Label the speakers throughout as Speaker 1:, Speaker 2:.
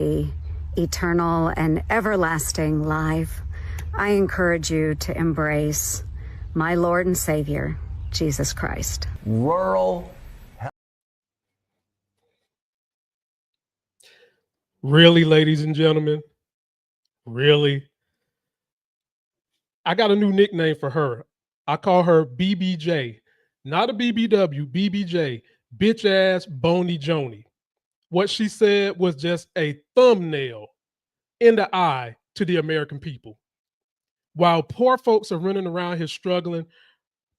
Speaker 1: eternal and everlasting life, I encourage you to embrace my Lord and Savior, Jesus Christ.
Speaker 2: Rural.
Speaker 3: Really, ladies and gentlemen? Really? I got a new nickname for her. I call her BBJ. Not a BBW, BBJ. Bitch ass Boney Joni. What she said was just a thumbnail in the eye to the American people. While poor folks are running around here struggling,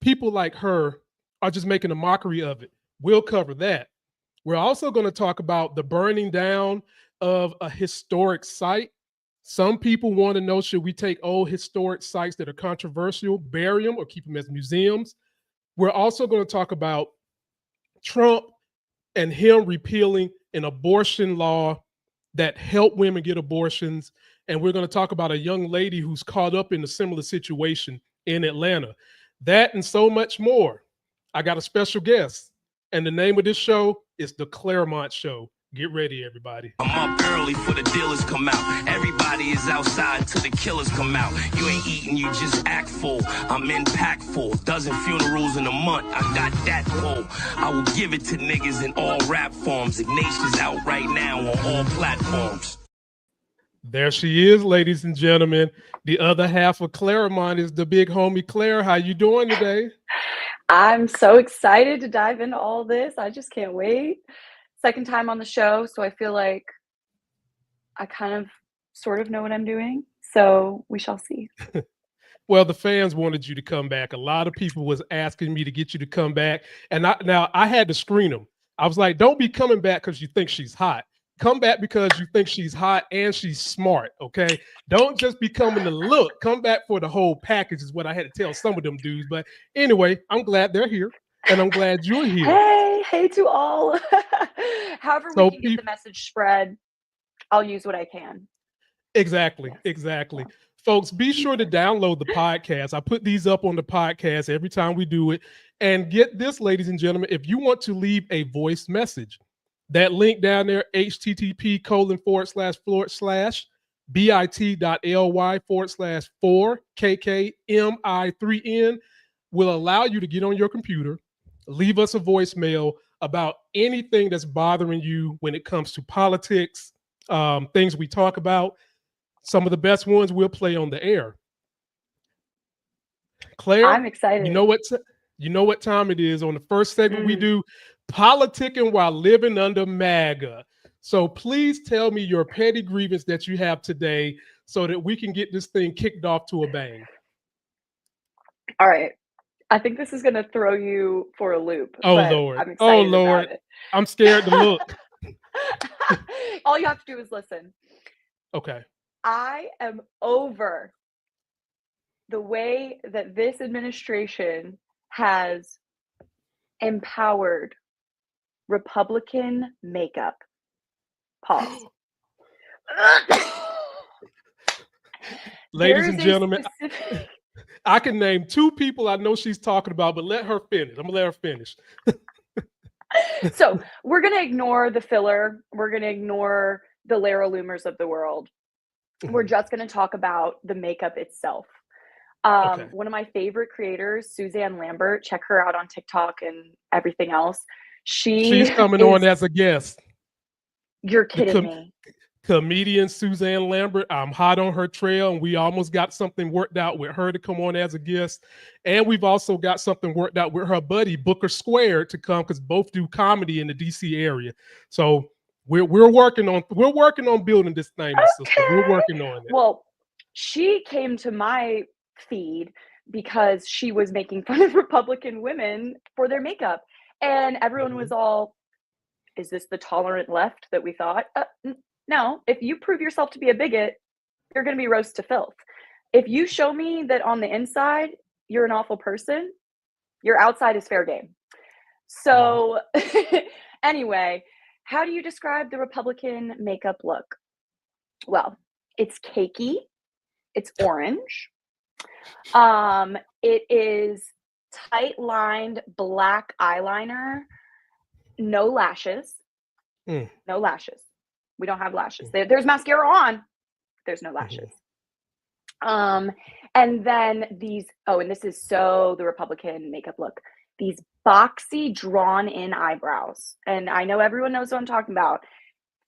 Speaker 3: people like her are just making a mockery of it. We'll cover that. We're also going to talk about the burning down of a historic site. Some people want to know, should we take old historic sites that are controversial, bury them, or keep them as museums? We're also going to talk about Trump and him repealing an abortion law that helped women get abortions. And we're going to talk about a young lady who's caught up in a similar situation in Atlanta. That and so much more. I got a special guest. And the name of this show is The Claremont Show. Get ready, everybody.
Speaker 4: I'm up early for the dealers come out. Everybody is outside till the killers come out. You ain't eating, you just act full. I'm impactful. Dozen funerals in a month. I got that pull. I will give it to niggas in all rap forms. Ignatius out right now on all platforms.
Speaker 3: There she is, ladies and gentlemen. The other half of Claremont is the big homie Claire. How you doing today?
Speaker 5: I'm so excited to dive into all this. I just can't wait. Second time on the show, so I feel like I kind of sort of know what I'm doing. So we shall see.
Speaker 3: Well, the fans wanted you to come back. A lot of people was asking me to get you to come back. And now I had to screen them. I was like, don't be coming back because you think she's hot. Come back because you think she's hot and she's smart, okay? Don't just be coming to look. Come back for the whole package is what I had to tell some of them dudes. But anyway, I'm glad they're here, and I'm glad you're here.
Speaker 5: Hey to all. However we can get the message spread, I'll use what I can.
Speaker 3: Exactly. Folks, be sure to download the podcast. I put these up on the podcast every time we do it. And get this, ladies and gentlemen, if you want to leave a voice message, that link down there, http://bit.ly/4KKMI3N, will allow you to get on your computer, leave us a voicemail about anything that's bothering you when it comes to politics, things we talk about. Some of the best ones we'll play on the air. Claire,
Speaker 5: I'm excited.
Speaker 3: You know what time it is. On the first segment we do politicking while living under MAGA. So please tell me your petty grievance that you have today so that we can get this thing kicked off to a bang.
Speaker 5: All right. I think this is going to throw you for a loop.
Speaker 3: Oh, Lord.
Speaker 5: I'm excited about it.
Speaker 3: I'm scared to look.
Speaker 5: All you have to do is listen.
Speaker 3: Okay.
Speaker 5: I am over the way that this administration has empowered Republican makeup. Pause.
Speaker 3: Ladies and gentlemen, I can name two people I know she's talking about, but let her finish. I'm going to let her finish.
Speaker 5: So we're going to ignore the filler. We're going to ignore the Lara Loomers of the world. We're just going to talk about the makeup itself.
Speaker 3: Okay.
Speaker 5: One of my favorite creators, Suzanne Lambert, check her out on TikTok and everything else. She's
Speaker 3: coming on as a guest.
Speaker 5: You're kidding me.
Speaker 3: Comedian Suzanne Lambert. I'm hot on her trail, and we almost got something worked out with her to come on as a guest. And we've also got something worked out with her buddy Booker Squared to come, because both do comedy in the DC area. So we're working on building this thing, my sister. We're working on it.
Speaker 5: Well, she came to my feed because she was making fun of Republican women for their makeup, and everyone was all, "Is this the tolerant left that we thought?" No, if you prove yourself to be a bigot, you're going to be roast to filth. If you show me that on the inside you're an awful person, your outside is fair game. So anyway, how do you describe the Republican makeup look? Well, it's cakey. It's orange. It is tight lined black eyeliner, no lashes. No lashes. We don't have lashes. There's mascara on. There's no lashes. And then these, and this is so the Republican makeup look, these boxy drawn in eyebrows. And I know everyone knows what I'm talking about.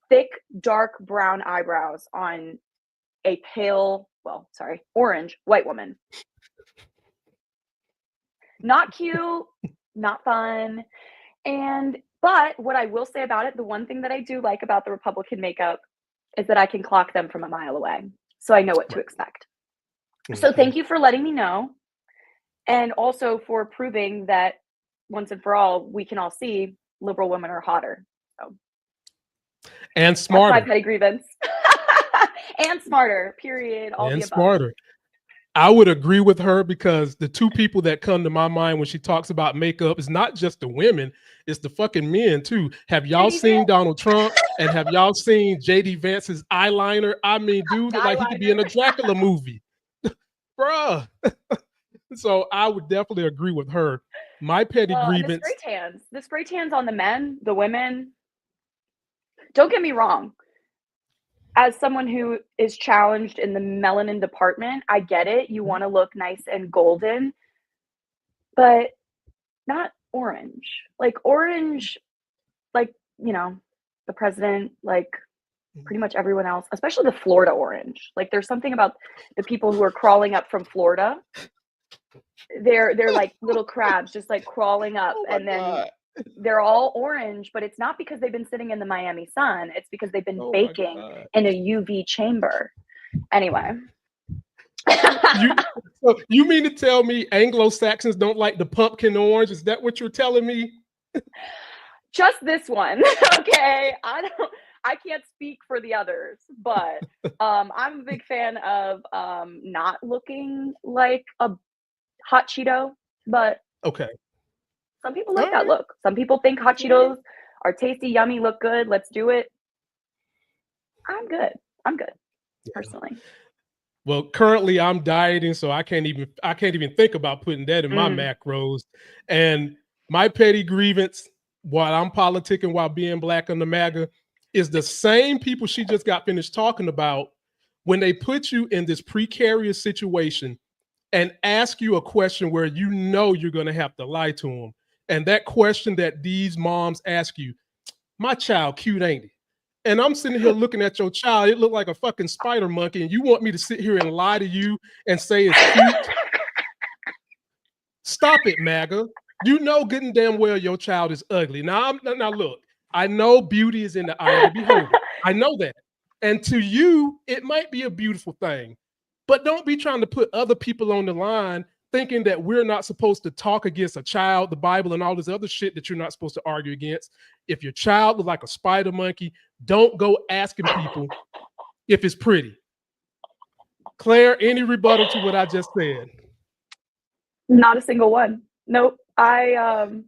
Speaker 5: Thick, dark brown eyebrows on a pale, orange white woman. Not cute, not fun. But what I will say about it, the one thing that I do like about the Republican makeup is that I can clock them from a mile away. So I know what to expect. So thank you for letting me know. And also for proving that once and for all, we can all see liberal women are hotter. So.
Speaker 3: And smarter.
Speaker 5: That's my petty grievance. And smarter, period. All
Speaker 3: and
Speaker 5: the above.
Speaker 3: Smarter. I would agree with her because the two people that come to my mind when she talks about makeup is not just the women, it's the fucking men too. Have y'all seen Donald Trump and have y'all seen JD Vance's eyeliner? I mean, dude, look like he could be in a Dracula movie. Bruh. So I would definitely agree with her. My petty grievance.
Speaker 5: The spray tans on the men, the women. Don't get me wrong. As someone who is challenged in the melanin department, I get it. You want to look nice and golden, but not orange. Like orange, like, the president, like pretty much everyone else, especially the Florida orange. Like there's something about the people who are crawling up from Florida. They're like little crabs just like crawling up and then they're all orange, but it's not because they've been sitting in the Miami sun. It's because they've been baking in a UV chamber. Anyway.
Speaker 3: You mean to tell me Anglo-Saxons don't like the pumpkin orange? Is that what you're telling me?
Speaker 5: Just this one. Okay. I can't speak for the others, but I'm a big fan of not looking like a hot Cheeto, but
Speaker 3: okay.
Speaker 5: Some people like that look. Some people think hot Cheetos are tasty, yummy, look good. Let's do it. I'm good. Personally.
Speaker 3: Well, currently I'm dieting, so I can't even think about putting that in my macros. And my petty grievance while I'm politicking while being Black on the MAGA is the same people she just got finished talking about when they put you in this precarious situation and ask you a question where you're going to have to lie to them. And that question that these moms ask you, my child cute, ain't he? And I'm sitting here looking at your child. It looked like a fucking spider monkey. And you want me to sit here and lie to you and say it's cute? Stop it, MAGA. You know good and damn well your child is ugly. Now look, I know beauty is in the eye of the beholder. I know that. And to you, it might be a beautiful thing. But don't be trying to put other people on the line thinking that we're not supposed to talk against a child, the Bible, and all this other shit that you're not supposed to argue against. If your child looks like a spider monkey, don't go asking people if it's pretty. Claire, any rebuttal to what I just said?
Speaker 5: Not a single one. Nope. I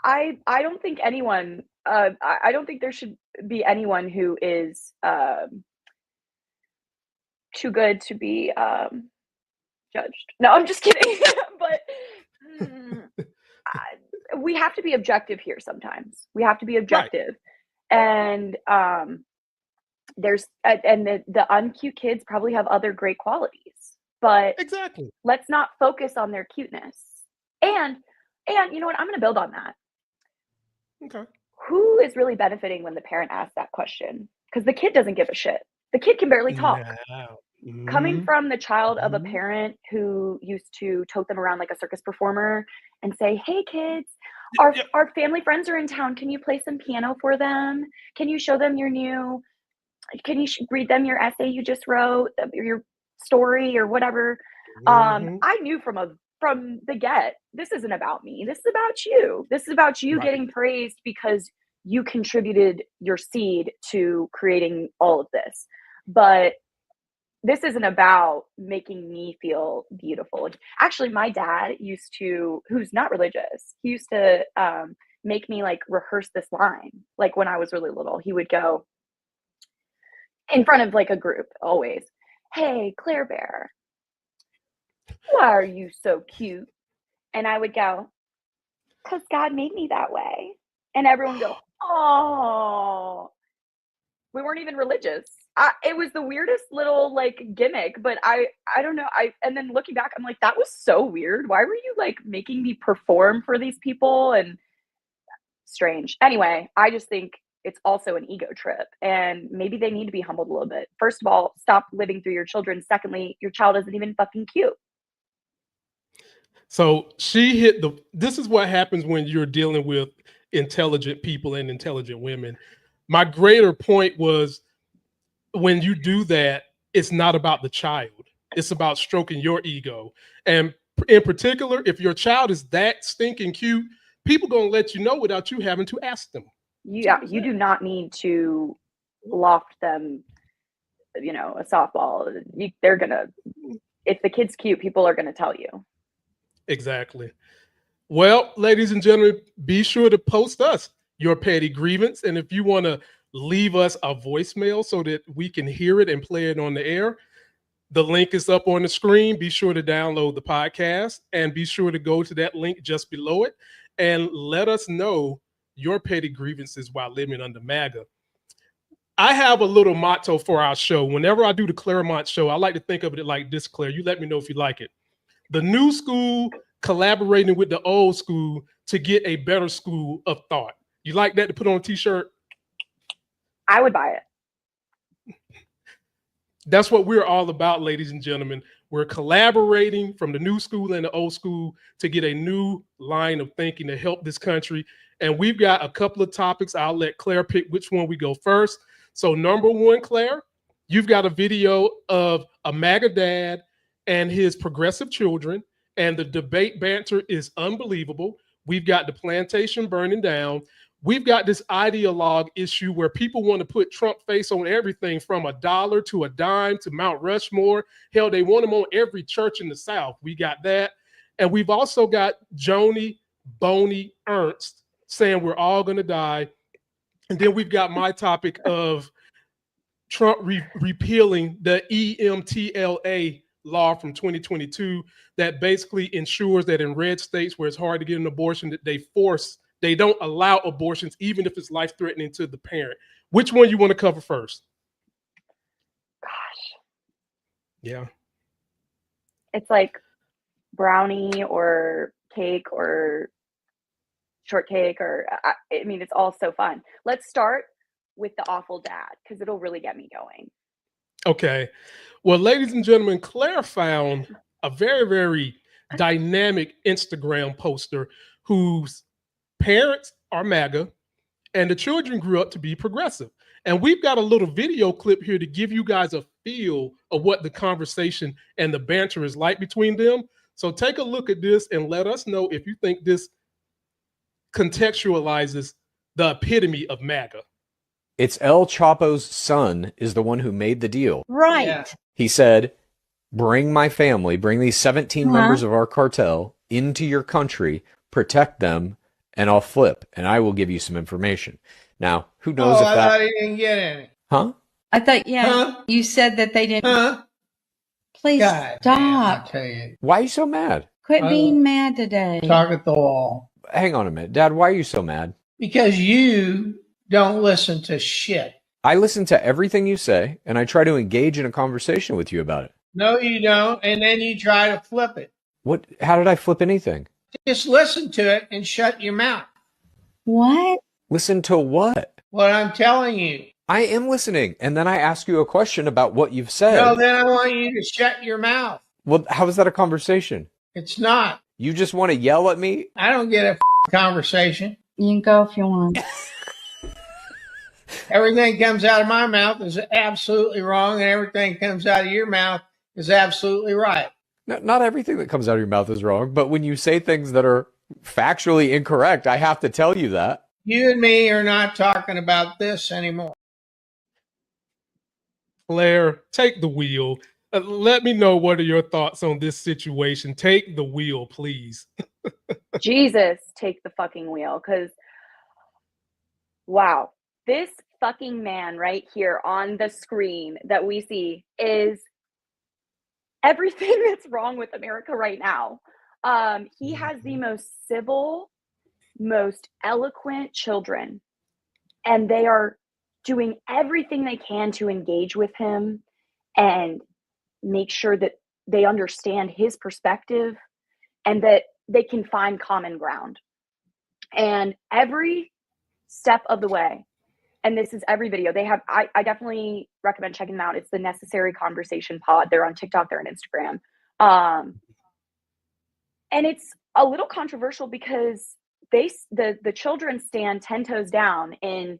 Speaker 5: don't think anyone. I don't think there should be anyone who is too good to be judged. No, I'm just kidding. But we have to be objective here sometimes. We have to be objective. Right. And there's the uncute kids probably have other great qualities. But
Speaker 3: exactly,
Speaker 5: let's not focus on their cuteness. And you know what? I'm going to build on that.
Speaker 3: Okay.
Speaker 5: Who is really benefiting when the parent asks that question? Because the kid doesn't give a shit. The kid can barely talk. Coming from the child of a parent who used to tote them around like a circus performer and say, hey kids, our family friends are in town. Can you play some piano for them? Can you show them can you read them your essay you just wrote, your story or whatever? I knew from the get, this isn't about me. This is about you. This is about you getting praised because you contributed your seed to creating all of this. But this isn't about making me feel beautiful. Actually, my dad who's not religious, he used to make me like rehearse this line. Like when I was really little, he would go in front of like a group always, hey, Claire Bear, why are you so cute? And I would go, because God made me that way. And everyone would go, oh. We weren't even religious. It was the weirdest little like gimmick, but I don't know. And then looking back, I'm like, that was so weird. Why were you like making me perform for these people? And strange. Anyway, I just think it's also an ego trip, and maybe they need to be humbled a little bit. First of all, stop living through your children. Secondly, your child isn't even fucking cute.
Speaker 3: So this is what happens when you're dealing with intelligent people and intelligent women. My greater point was, when you do that, it's not about the child. It's about stroking your ego. And in particular, if your child is that stinking cute, people going to let you know without you having to ask them.
Speaker 5: Yeah, you do not need to loft them, you know, a softball. They're going to, if the kid's cute, people are going to tell you.
Speaker 3: Exactly. Well, ladies and gentlemen, be sure to post us your petty grievance. And if you want to leave us a voicemail so that we can hear it and play it on the air, the link is up on the screen. Be sure to download the podcast and be sure to go to that link just below it and let us know your petty grievances while living under MAGA. I have a little motto for our show. Whenever I do the Claremont show, I like to think of it like this, Claire. You let me know if you like it. The new school collaborating with the old school to get a better school of thought. You like that to put on a t-shirt?
Speaker 5: I would buy it.
Speaker 3: That's what we're all about, ladies and gentlemen. We're collaborating from the new school and the old school to get a new line of thinking to help this country. And we've got a couple of topics. I'll let Claire pick which one we go first. So number one, Claire, you've got a video of a MAGA dad and his progressive children, and the debate banter is unbelievable. We've got the plantation burning down. We've got this ideologue issue where people want to put Trump face on everything from $1 to a dime to Mount Rushmore. Hell, they want him on every church in the South. We got that. And we've also got Joni Boney Ernst saying we're all going to die. And then we've got my topic of Trump repealing the EMTALA law from 2022 that basically ensures that in red states where it's hard to get an abortion, that they don't allow abortions, even if it's life-threatening to the parent. Which one you want to cover first?
Speaker 5: Gosh.
Speaker 3: Yeah.
Speaker 5: It's like brownie or cake or shortcake, or I mean, it's all so fun. Let's start with the awful dad, because it'll really get me going.
Speaker 3: Okay. Well, ladies and gentlemen, Claire found a very, very dynamic Instagram poster whose parents are MAGA and the children grew up to be progressive. And we've got a little video clip here to give you guys a feel of what the conversation and the banter is like between them. So take a look at this and let us know if you think this contextualizes the epitome of MAGA.
Speaker 2: It's El Chapo's son is the one who made the deal.
Speaker 6: Right. Yeah.
Speaker 2: He said, bring my family, bring these 17 members of our cartel into your country, protect them, and I'll flip, and I will give you some information. Now, who knows if that...
Speaker 6: I thought he didn't get any.
Speaker 2: Huh?
Speaker 7: I thought, you said that they didn't. Please
Speaker 6: God,
Speaker 7: stop.
Speaker 6: man, I tell you.
Speaker 2: Why are you so mad?
Speaker 7: Quit being mad today.
Speaker 6: Talk at the wall.
Speaker 2: Hang on a minute. Dad, why are you so mad?
Speaker 6: Because you don't listen to shit.
Speaker 2: I listen to everything you say, and I try to engage in a conversation with you about it.
Speaker 6: No, you don't, and then you try to flip it.
Speaker 2: What? How did I flip anything?
Speaker 6: Just listen to it and shut your mouth.
Speaker 7: What?
Speaker 2: Listen to what?
Speaker 6: What I'm telling you.
Speaker 2: I am listening, and then I ask you a question about what you've said.
Speaker 6: No, then I want you to shut your mouth.
Speaker 2: Well, how is that a conversation?
Speaker 6: It's not.
Speaker 2: You just want to yell at me?
Speaker 6: I don't get a conversation.
Speaker 7: You can go if you want.
Speaker 6: Everything comes out of my mouth is absolutely wrong, and everything comes out of your mouth is absolutely right.
Speaker 2: No, not everything that comes out of your mouth is wrong, but when you say things that are factually incorrect, I have to tell you that.
Speaker 6: You and me are not talking about this anymore.
Speaker 3: Claire, take the wheel. Let me know what are your thoughts on this situation. Take the wheel, please.
Speaker 5: Jesus, take the fucking wheel, because wow, this fucking man right here on the screen that we see is everything that's wrong with America right now. He has the most civil, most eloquent children, and they are doing everything they can to engage with him and make sure that they understand his perspective and that they can find common ground. And every step of the way, and this is every video they have, I definitely recommend checking them out. It's the Necessary Conversation Pod. They're on TikTok, they're on Instagram. And it's a little controversial because the children stand 10 toes down in,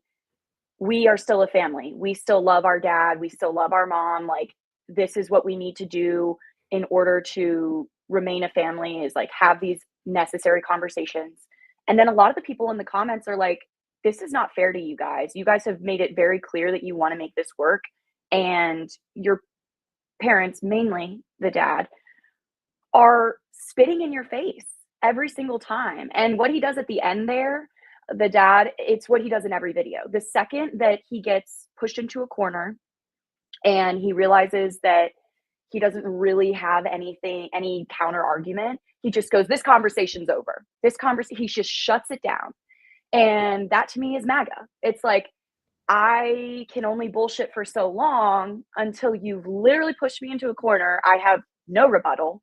Speaker 5: we are still a family. We still love our dad. We still love our mom. Like, this is what we need to do in order to remain a family, is like have these necessary conversations. And then a lot of the people in the comments are like, this is not fair to you guys. You guys have made it very clear that you want to make this work. And your parents, mainly the dad, are spitting in your face every single time. And what he does at the end there, the dad, it's what he does in every video. The second that he gets pushed into a corner and he realizes that he doesn't really have any counter argument, he just goes, this conversation's over. He just shuts it down. And that to me is MAGA. It's like, I can only bullshit for so long until you've literally pushed me into a corner. I have no rebuttal.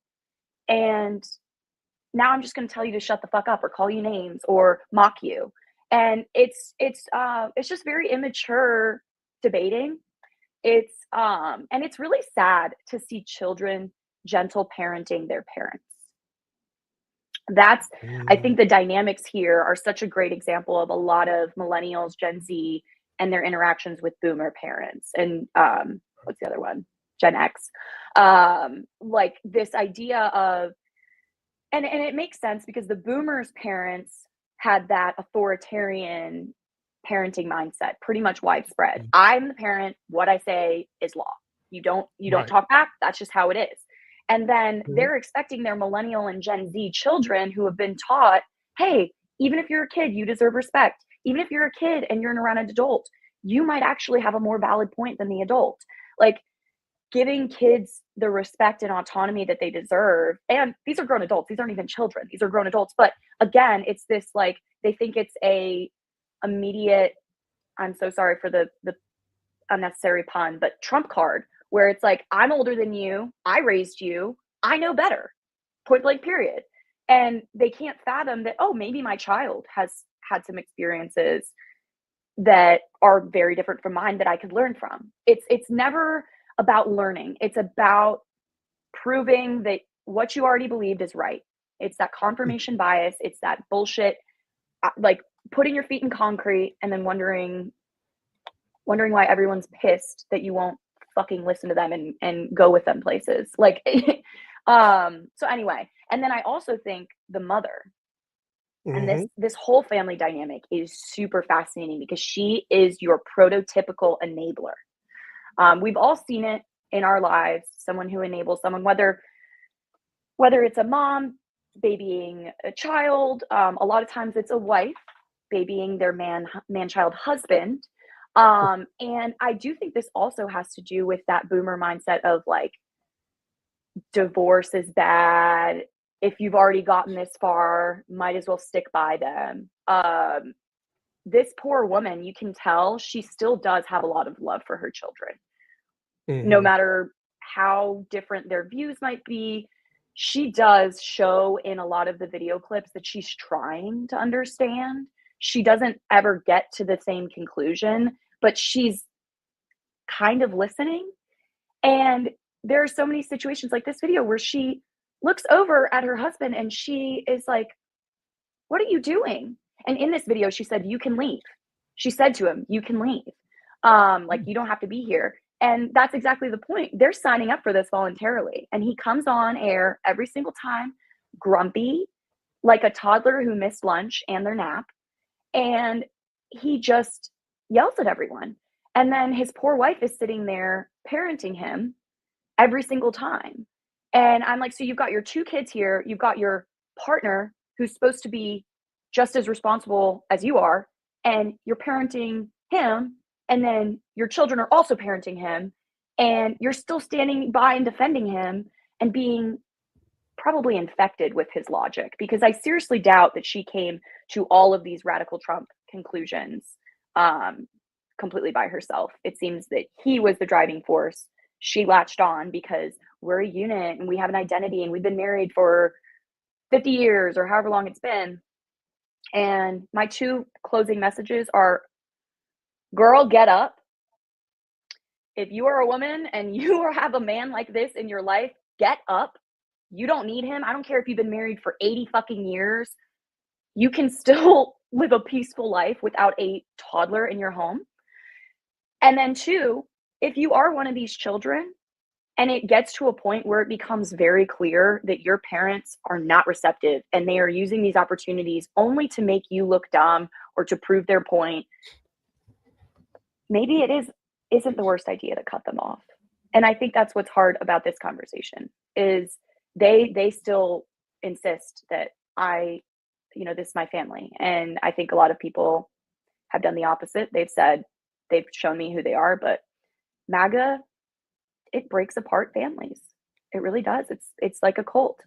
Speaker 5: And now I'm just going to tell you to shut the fuck up or call you names or mock you. And it's just very immature debating. And it's really sad to see children gentle parenting their parents. I think the dynamics here are such a great example of a lot of millennials, Gen Z, and their interactions with boomer parents. And what's the other one? Gen X. Like this idea of, and it makes sense because the boomers' parents had that authoritarian parenting mindset, pretty much widespread. I'm the parent, what I say is law. You don't talk back, that's just how it is. And then they're expecting their millennial and Gen Z children who have been taught, hey, even if you're a kid, you deserve respect. Even if you're a kid and you're around an adult, you might actually have a more valid point than the adult. Like, giving kids the respect and autonomy that they deserve. And these are grown adults. These aren't even children. These are grown adults. But again, it's this, like, they think it's a immediate, I'm so sorry for the unnecessary pun, but trump card, where it's like, I'm older than you. I raised you. I know better. Point blank, period. And they can't fathom that, oh, maybe my child has had some experiences that are very different from mine that I could learn from. It's never about learning. It's about proving that what you already believed is right. It's that confirmation bias. It's that bullshit, like putting your feet in concrete and then wondering why everyone's pissed that you won't fucking listen to them and go with them places. Like, so anyway, and then I also think the mother and this whole family dynamic is super fascinating because she is your prototypical enabler. We've all seen it in our lives, someone who enables someone, whether it's a mom babying a child, a lot of times it's a wife babying their man-child husband. And I do think this also has to do with that boomer mindset of like, divorce is bad. If you've already gotten this far, might as well stick by them. This poor woman, you can tell she still does have a lot of love for her children. No matter how different their views might be, she does show in a lot of the video clips that she's trying to understand. She doesn't ever get to the same conclusion, but she's kind of listening. And there are so many situations like this video where she looks over at her husband and she is like, what are you doing? And in this video, she said, you can leave. She said to him, you can leave. Like, you don't have to be here. And that's exactly the point. They're signing up for this voluntarily. And he comes on air every single time, grumpy, like a toddler who missed lunch and their nap. And he just yells at everyone. And then his poor wife is sitting there parenting him every single time. And I'm like, so you've got your two kids here. You've got your partner who's supposed to be just as responsible as you are. And you're parenting him. And then your children are also parenting him. And you're still standing by and defending him and being probably infected with his logic. Because I seriously doubt that she came to all of these radical Trump conclusions completely by herself. It seems that he was the driving force. She latched on because we're a unit and we have an identity and we've been married for 50 years or however long it's been. And my 2 closing messages are, girl, get up. If you are a woman and you have a man like this in your life, get up. You don't need him. I don't care if you've been married for 80 fucking years. You can still live a peaceful life without a toddler in your home. And then 2, if you are one of these children and it gets to a point where it becomes very clear that your parents are not receptive and they are using these opportunities only to make you look dumb or to prove their point, maybe isn't the worst idea to cut them off. And I think that's what's hard about this conversation is they still insist that this is my family. And I think a lot of people have done the opposite. They've shown me who they are, but MAGA, it breaks apart families. It really does. It's like a cult.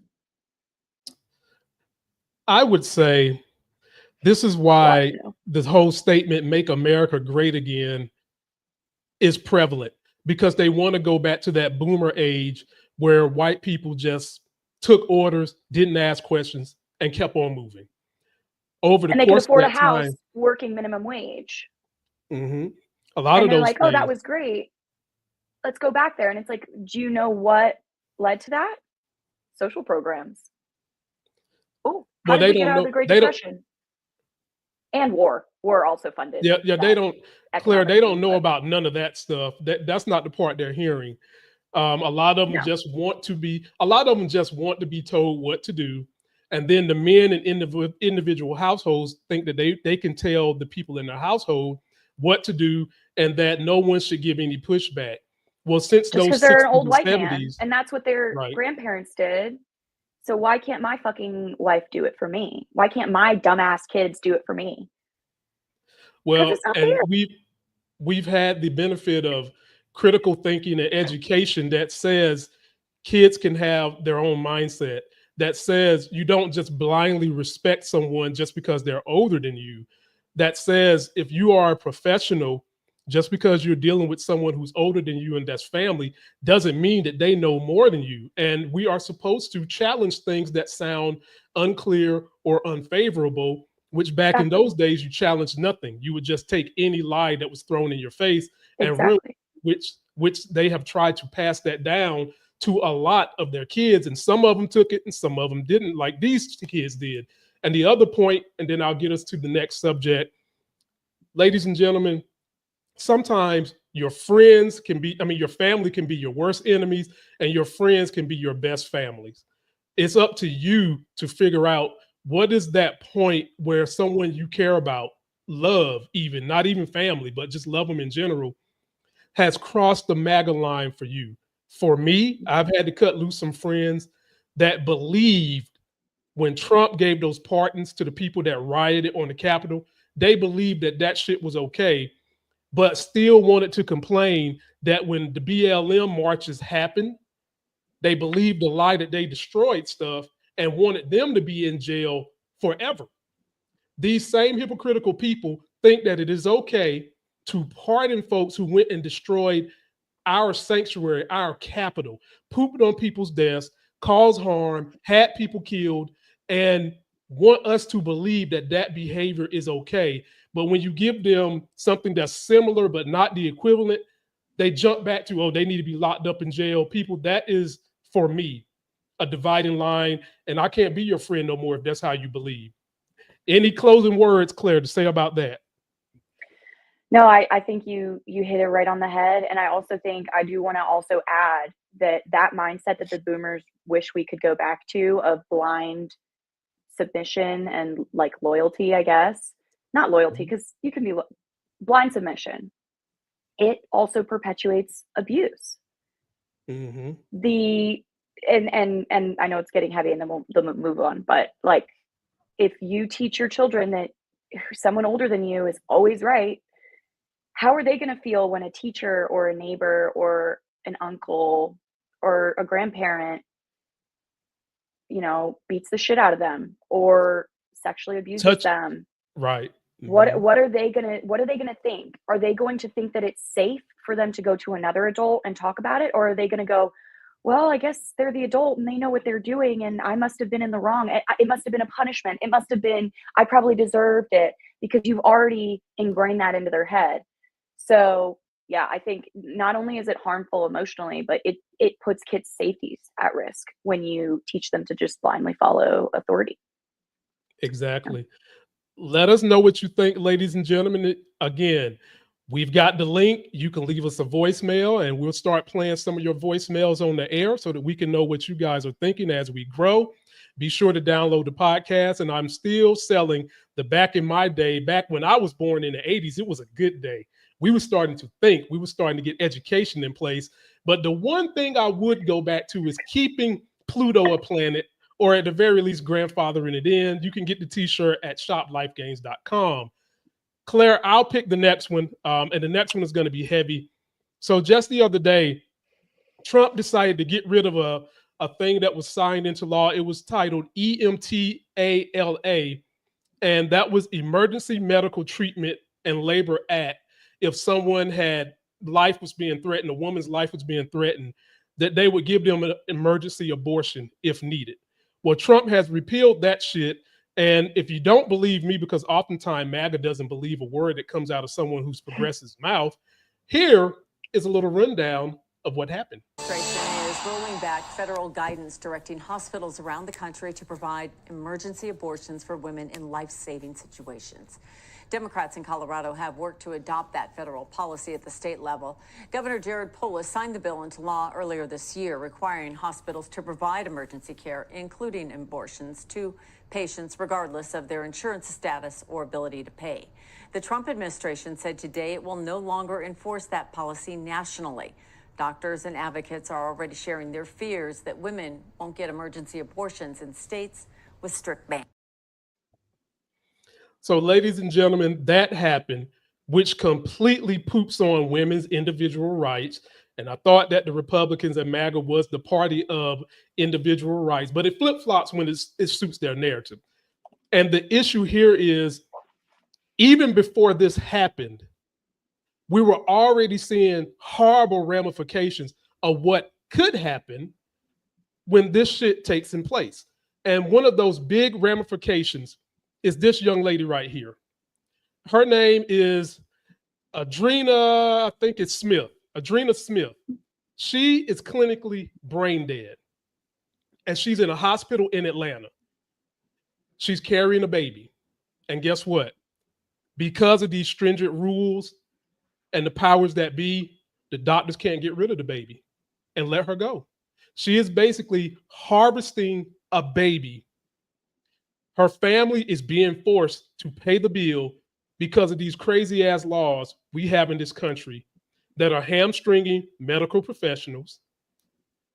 Speaker 3: I would say this is why this whole statement, "Make America Great Again," is prevalent, because they want to go back to that boomer age where white people just took orders, didn't ask questions, and kept on moving. Over the
Speaker 5: and they could
Speaker 3: course
Speaker 5: afford
Speaker 3: of
Speaker 5: a
Speaker 3: that
Speaker 5: house
Speaker 3: time,
Speaker 5: working minimum wage.
Speaker 3: A lot
Speaker 5: And
Speaker 3: of
Speaker 5: they're
Speaker 3: those
Speaker 5: like, oh,
Speaker 3: things,
Speaker 5: that was great. Let's go back there. And it's like, do you know what led to that? Social programs. Oh, how
Speaker 3: well,
Speaker 5: did
Speaker 3: they
Speaker 5: we get
Speaker 3: don't
Speaker 5: out of
Speaker 3: know.
Speaker 5: the Great
Speaker 3: They don't.
Speaker 5: Depression? And war. War also funded.
Speaker 3: Yeah, they don't. Claire, they don't know
Speaker 5: but
Speaker 3: about none of that stuff. That's not the part they're hearing. A lot of them
Speaker 5: No.
Speaker 3: just want to be. A lot of them just want to be told what to do, and then the men in individual households think that they can tell the people in their household what to do, and that no one should give any pushback. Well, since
Speaker 5: just because
Speaker 3: those
Speaker 5: they're an
Speaker 3: 60s
Speaker 5: old
Speaker 3: and
Speaker 5: white man,
Speaker 3: 70s,
Speaker 5: and that's what their
Speaker 3: right?
Speaker 5: grandparents did. So why can't my fucking wife do it for me? Why can't my dumbass kids do it for me?
Speaker 3: Well,
Speaker 5: it's not
Speaker 3: and
Speaker 5: fair.
Speaker 3: we've had the benefit of critical thinking and education that says kids can have their own mindset, that says you don't just blindly respect someone just because they're older than you, that says if you are a professional, just because you're dealing with someone who's older than you and that's family doesn't mean that they know more than you. And we are supposed to challenge things that sound unclear or unfavorable, which back in those days you challenged nothing. You would just take any lie that was thrown in your face and really, which they have tried to pass that down to a lot of their kids, and some of them took it and some of them didn't, like these kids did. And the other point, and then I'll get us to the next subject, ladies and gentlemen, sometimes your friends can be, your family can be your worst enemies, and your friends can be your best families. It's up to you to figure out what is that point where someone you care about, love, even not even family, but just love them in general, has crossed the MAGA line for you. For me, I've had to cut loose some friends that believed when Trump gave those pardons to the people that rioted on the Capitol, they believed that that shit was okay, but still wanted to complain that when the BLM marches happened, they believed the lie that they destroyed stuff and wanted them to be in jail forever. These same hypocritical people think that it is okay to pardon folks who went and destroyed our sanctuary, our capital, pooped on people's desks, caused harm, had people killed, and want us to believe that that behavior is okay. But when you give them something that's similar but not the equivalent, they jump back to, oh, they need to be locked up in jail. People, that is, for me, a dividing line, and I can't be your friend no more if that's how you believe. Any closing words, Claire, to say about that?
Speaker 5: No, I think you hit it right on the head. And I also think I do want to also add that mindset that the boomers wish we could go back to, of blind submission and like loyalty, I guess. Not loyalty, because you can be blind submission. It also perpetuates abuse. And I know it's getting heavy and then we'll move on, but like, if you teach your children that someone older than you is always right, how are they going to feel when a teacher or a neighbor or an uncle or a grandparent, beats the shit out of them or sexually abuses them?
Speaker 3: Right.
Speaker 5: What are they gonna think? Are they going to think that it's safe for them to go to another adult and talk about it? Or are they gonna go, well, I guess they're the adult and they know what they're doing and I must have been in the wrong. It must have been a punishment. It must have been, I probably deserved it, because you've already ingrained that into their head. So yeah, I think not only is it harmful emotionally, but it puts kids' safeties at risk when you teach them to just blindly follow authority.
Speaker 3: Exactly. Let us know what you think, ladies and gentlemen. Again, we've got the link. You can leave us a voicemail and we'll start playing some of your voicemails on the air so that we can know what you guys are thinking as we grow. Be sure to download the podcast. And I'm still selling the back in my day, back when I was born in the 80s, it was a good day. We were starting to think, we were starting to get education in place. But the one thing I would go back to is keeping Pluto a planet, or at the very least, grandfathering it in. You can get the t-shirt at shoplifegains.com. Claire, I'll pick the next one, and the next one is going to be heavy. So just the other day, Trump decided to get rid of a thing that was signed into law. It was titled EMTALA, and that was Emergency Medical Treatment and Labor Act. If someone had life was being threatened, a woman's life was being threatened, that they would give them an emergency abortion if needed. Well, Trump has repealed that shit. And if you don't believe me, because oftentimes MAGA doesn't believe a word that comes out of someone who's progressive's mouth, here is a little rundown of what happened.
Speaker 8: Is rolling back federal guidance directing hospitals around the country to provide emergency abortions for women in life-saving situations. Democrats in Colorado have worked to adopt that federal policy at the state level. Governor Jared Polis signed the bill into law earlier this year, requiring hospitals to provide emergency care, including abortions, to patients regardless of their insurance status or ability to pay. The Trump administration said today it will no longer enforce that policy nationally. Doctors and advocates are already sharing their fears that women won't get emergency abortions in states with strict bans.
Speaker 3: So, ladies and gentlemen, that happened, which completely poops on women's individual rights. And I thought that the Republicans and MAGA was the party of individual rights, but it flip-flops when it suits their narrative. And the issue here is, even before this happened, we were already seeing horrible ramifications of what could happen when this shit takes in place. And one of those big ramifications is this young lady right here. Her name is Adriana, I think it's Smith. Adriana Smith. She is clinically brain dead. And she's in a hospital in Atlanta. She's carrying a baby. And guess what? Because of these stringent rules and the powers that be, the doctors can't get rid of the baby and let her go. She is basically harvesting a baby. Her family is being forced to pay the bill because of these crazy ass laws we have in this country that are hamstringing medical professionals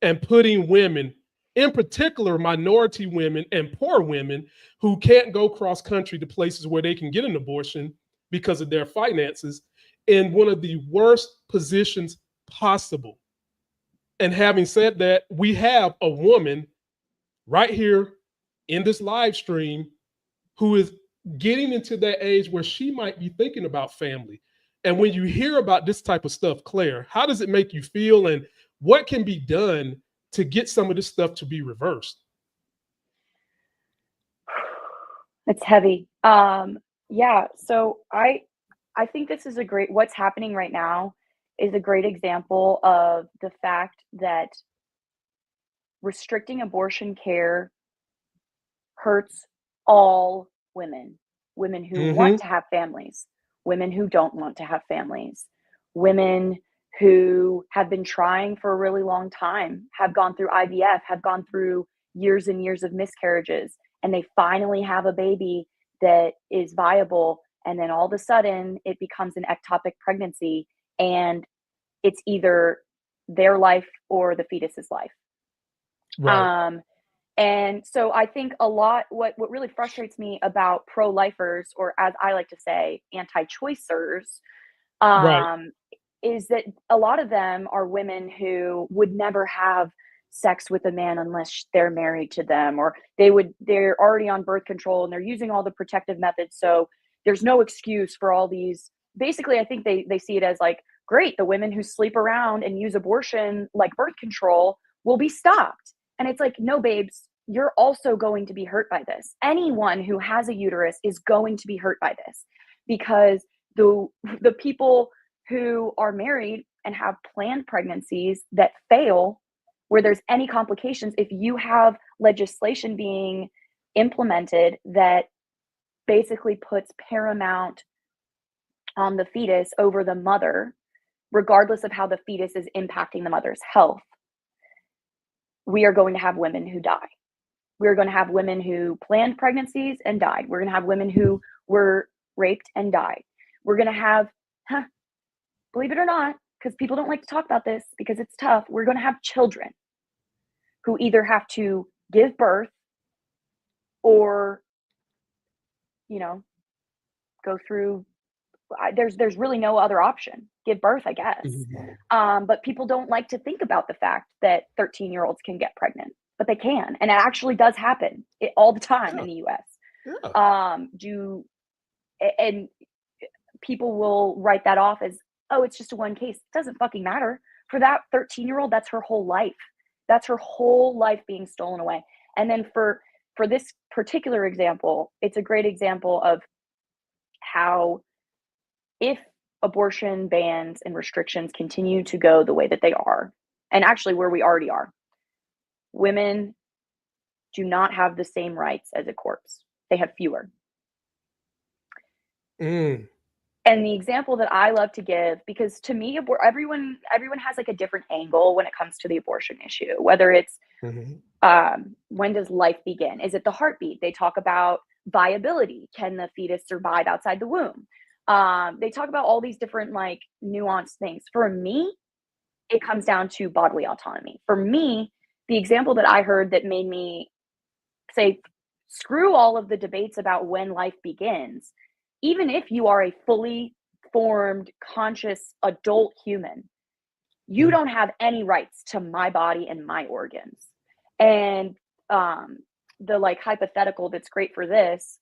Speaker 3: and putting women, in particular minority women and poor women who can't go cross country to places where they can get an abortion because of their finances, in one of the worst positions possible. And having said that, we have a woman right here in this live stream who is getting into that age where she might be thinking about family. And when you hear about this type of stuff, Claire, how does it make you feel, and what can be done to get some of this stuff to be reversed?
Speaker 5: It's heavy. Yeah, so I think this is what's happening right now is a great example of the fact that restricting abortion care hurts all women who want to have families, women who don't want to have families, women who have been trying for a really long time, have gone through IVF, have gone through years and years of miscarriages, and they finally have a baby that is viable. And then all of a sudden it becomes an ectopic pregnancy, and it's either their life or the fetus's life. Right. And so I think a lot, what really frustrates me about pro-lifers, or as I like to say, anti-choicers, right, is that a lot of them are women who would never have sex with a man unless they're married to them, or they're already on birth control and they're using all the protective methods. So there's no excuse for all these. Basically, I think they see it as like, great, the women who sleep around and use abortion like birth control will be stopped. And it's like, no, babes, you're also going to be hurt by this. Anyone who has a uterus is going to be hurt by this, because the people who are married and have planned pregnancies that fail, where there's any complications, if you have legislation being implemented that basically puts paramount on the fetus over the mother, regardless of how the fetus is impacting the mother's health, we are going to have women who die. We're going to have women who planned pregnancies and died. We're going to have women who were raped and died. We're going to have, believe it or not, because people don't like to talk about this because it's tough, we're going to have children who either have to give birth or, go through, there's really no other option. Give birth, I guess. But people don't like to think about the fact that 13-year-olds can get pregnant, but they can. And it actually does happen all the time in the US. And people will write that off as, oh, it's just a one case. It doesn't fucking matter. For that 13-year-old, that's her whole life. That's her whole life being stolen away. And then for this particular example, it's a great example of how, if abortion bans and restrictions continue to go the way that they are, and actually where we already are, women do not have the same rights as a corpse. They have fewer. And the example that I love to give, because to me, everyone has like a different angle when it comes to the abortion issue, whether it's when does life begin? Is it the heartbeat? They talk about viability. Can the fetus survive outside the womb? They talk about all these different like nuanced things. For me, it comes down to bodily autonomy. For me, the example that I heard that made me say, screw all of the debates about when life begins. Even if you are a fully formed, conscious adult human, you don't have any rights to my body and my organs. And the like hypothetical that's great for this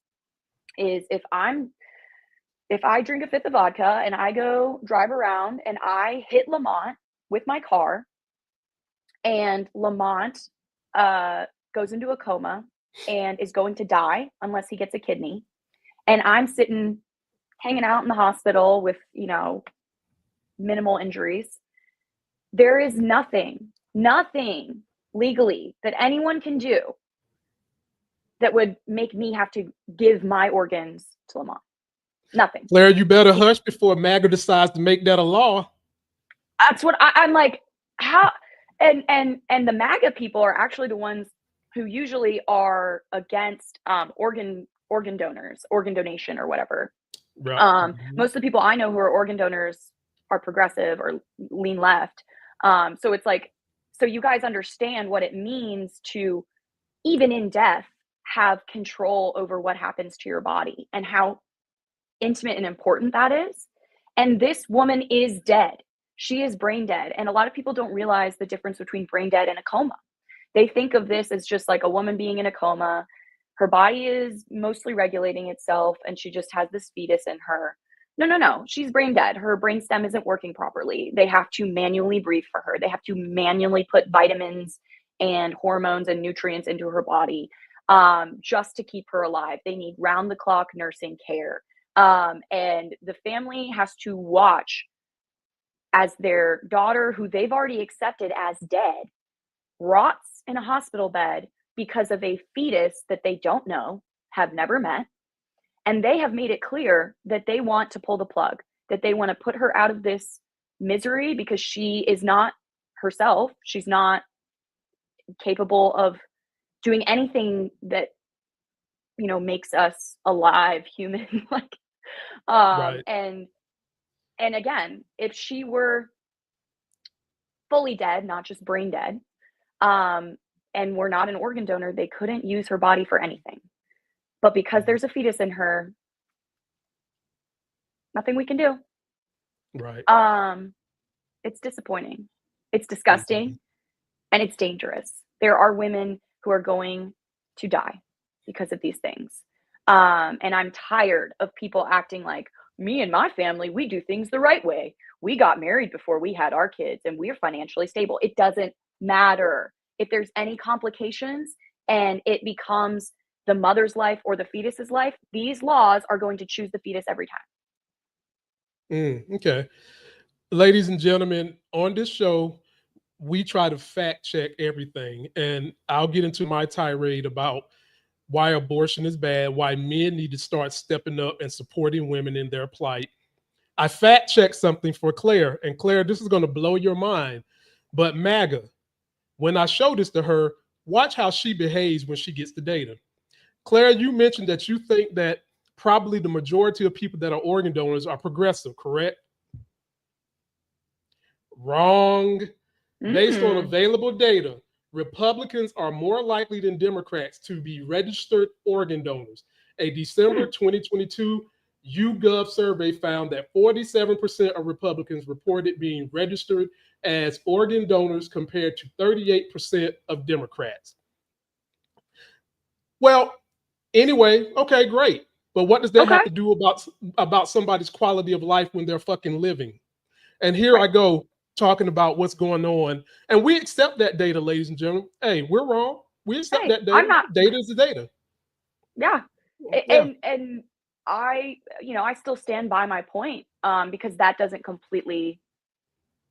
Speaker 5: is if I drink a fifth of vodka and I go drive around and I hit Lamont with my car, and Lamont goes into a coma and is going to die unless he gets a kidney, and I'm sitting hanging out in the hospital with, minimal injuries, there is nothing legally that anyone can do that would make me have to give my organs to Lamont. Nothing.
Speaker 3: Claire, you better hush before MAGA decides to make that a law.
Speaker 5: That's what I'm like. How? And the MAGA people are actually the ones who usually are against organ donors, organ donation or whatever.
Speaker 3: Right.
Speaker 5: Most of the people I know who are organ donors are progressive or lean left. So it's like, so you guys understand what it means to, even in death, have control over what happens to your body and how intimate and important that is. And this woman is dead. She is brain dead. And a lot of people don't realize the difference between brain dead and a coma. They think of this as just like a woman being in a coma. Her body is mostly regulating itself and she just has this fetus in her. No. She's brain dead. Her brain stem isn't working properly. They have to manually breathe for her. They have to manually put vitamins and hormones and nutrients into her body just to keep her alive. They need round-the-clock nursing care. And the family has to watch as their daughter, who they've already accepted as dead, rots in a hospital bed because of a fetus that they don't know, have never met. And they have made it clear that they want to pull the plug, that they want to put her out of this misery because she is not herself. She's not capable of doing anything that, makes us alive, human.
Speaker 3: Right.
Speaker 5: And again, if she were fully dead, not just brain dead, and we're not an organ donor, they couldn't use her body for anything. But because there's a fetus in her, nothing we can do.
Speaker 3: Right.
Speaker 5: It's disappointing. It's disgusting. And it's dangerous. There are women who are going to die because of these things. And I'm tired of people acting like, me and my family, we do things the right way. We got married before we had our kids and we're financially stable. It doesn't matter. If there's any complications and it becomes the mother's life or the fetus's life, these laws are going to choose the fetus every time.
Speaker 3: Okay. Ladies and gentlemen, on this show, we try to fact check everything. And I'll get into my tirade about why abortion is bad, why men need to start stepping up and supporting women in their plight. I fact checked something for Claire. And Claire, this is going to blow your mind. But MAGA, when I show this to her, watch how she behaves when she gets the data. Claire, you mentioned that you think that probably the majority of people that are organ donors are progressive, correct? Wrong. Based on available data, Republicans are more likely than Democrats to be registered organ donors. A December 2022 YouGov survey found that 47% of Republicans reported being registered as organ donors compared to 38% of Democrats. Well, anyway, okay, great. But what does that have to do about somebody's quality of life when they're fucking living? And here I go talking about what's going on. And we accept that data, ladies and gentlemen. Hey, we're wrong. We accept that data. Data is the data.
Speaker 5: Yeah. And I, I still stand by my point because that doesn't completely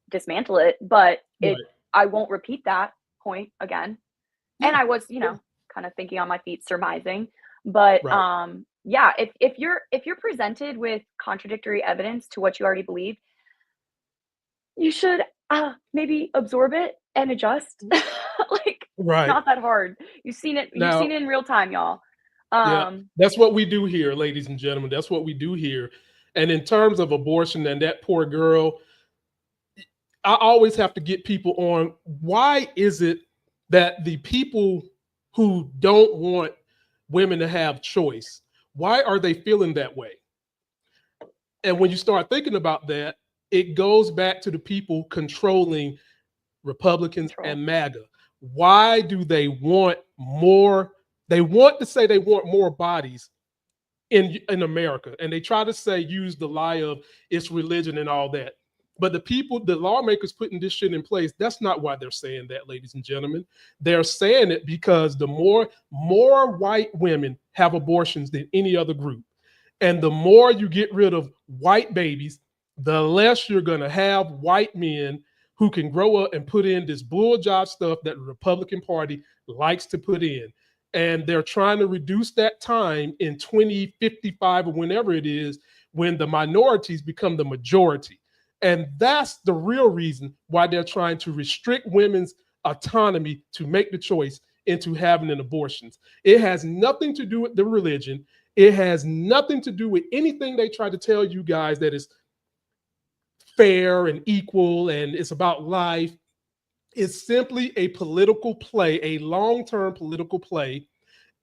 Speaker 5: dismantle it, but I won't repeat that point again. Yeah. And I was, kind of thinking on my feet, surmising, but yeah, if you're presented with contradictory evidence to what you already believe, you should maybe absorb it and adjust. Like, it's not that hard. You've seen it in real time, y'all.
Speaker 3: Yeah, that's what we do here, ladies and gentlemen. That's what we do here. And in terms of abortion and that poor girl, I always have to get people on, why is it that the people who don't want women to have choice, why are they feeling that way? And when you start thinking about that, it goes back to the people controlling Republicans and MAGA. Why do they want more? They want to say they want more bodies in America. And they try to use the lie of it's religion and all that. But the lawmakers putting this shit in place, that's not why they're saying that, ladies and gentlemen. They're saying it because the more white women have abortions than any other group. And the more you get rid of white babies, the less you're going to have white men who can grow up and put in this bull job stuff that the Republican Party likes to put in. And they're trying to reduce that time in 2055 or whenever it is, when the minorities become the majority. And that's the real reason why they're trying to restrict women's autonomy to make the choice into having an abortion. It has nothing to do with the religion. It has nothing to do with anything they try to tell you guys that is fair and equal and it's about life. It's simply a political play, a long-term political play,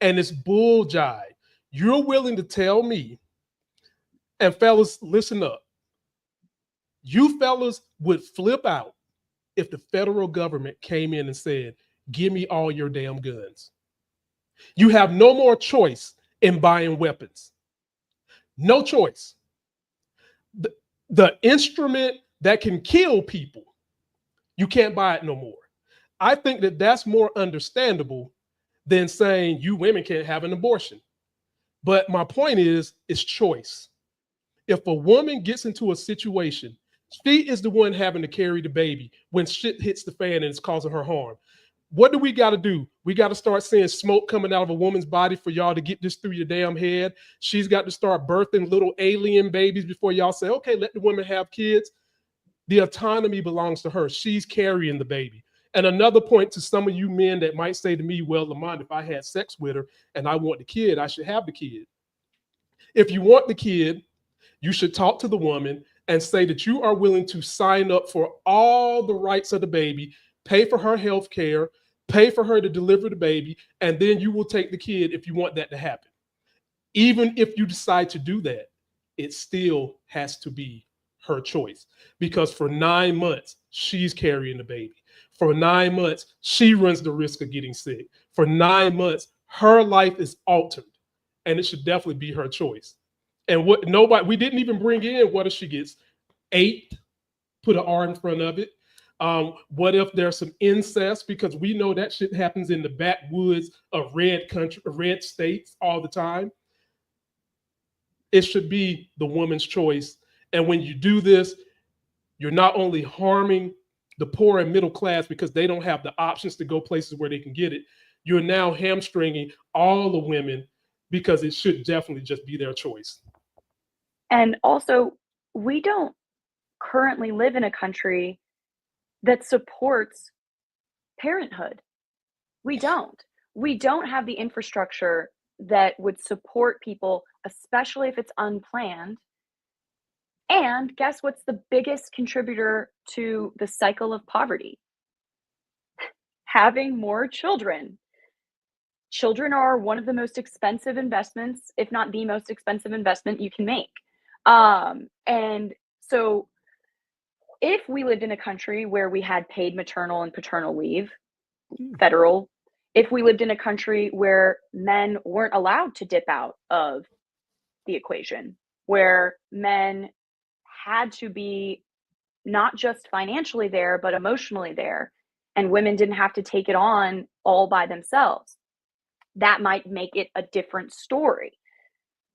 Speaker 3: and it's bull jive. You're willing to tell me, and fellas, listen up, you fellas would flip out if the federal government came in and said, give me all your damn guns. You have no more choice in buying weapons. No choice. The instrument that can kill people, you can't buy it no more. I think that that's more understandable than saying you women can't have an abortion. But my point is, it's choice. If a woman gets into a situation, she is the one having to carry the baby when shit hits the fan and it's causing her harm. What do we got to do? We got to start seeing smoke coming out of a woman's body for y'all to get this through your damn head. She's got to start birthing little alien babies before y'all say, okay, let the woman have kids. The autonomy belongs to her. She's carrying the baby. And another point to some of you men that might say to me, well, Lamont, if I had sex with her and I want the kid, I should have the kid. If you want the kid, you should talk to the woman and say that you are willing to sign up for all the rights of the baby, pay for her health care, pay for her to deliver the baby, and then you will take the kid if you want that to happen. Even if you decide to do that, it still has to be her choice, because for 9 months, she's carrying the baby. For 9 months, she runs the risk of getting sick. For 9 months, her life is altered. and it should definitely be her choice. And we didn't even bring in what if she gets 8, put an R in front of it. What if there's some incest? Because we know that shit happens in the backwoods of red states all the time. It should be the woman's choice. And when you do this, you're not only harming the poor and middle class because they don't have the options to go places where they can get it, you're now hamstringing all the women because it should definitely just be their choice.
Speaker 5: And also, we don't currently live in a country that supports parenthood. We don't. We don't have the infrastructure that would support people, especially if it's unplanned. And guess what's the biggest contributor to the cycle of poverty? Having more children. Children are one of the most expensive investments, if not the most expensive investment you can make. And so if we lived in a country where we had paid maternal and paternal leave, federal, if we lived in a country where men weren't allowed to dip out of the equation, where men had to be not just financially there, but emotionally there, and women didn't have to take it on all by themselves, that might make it a different story.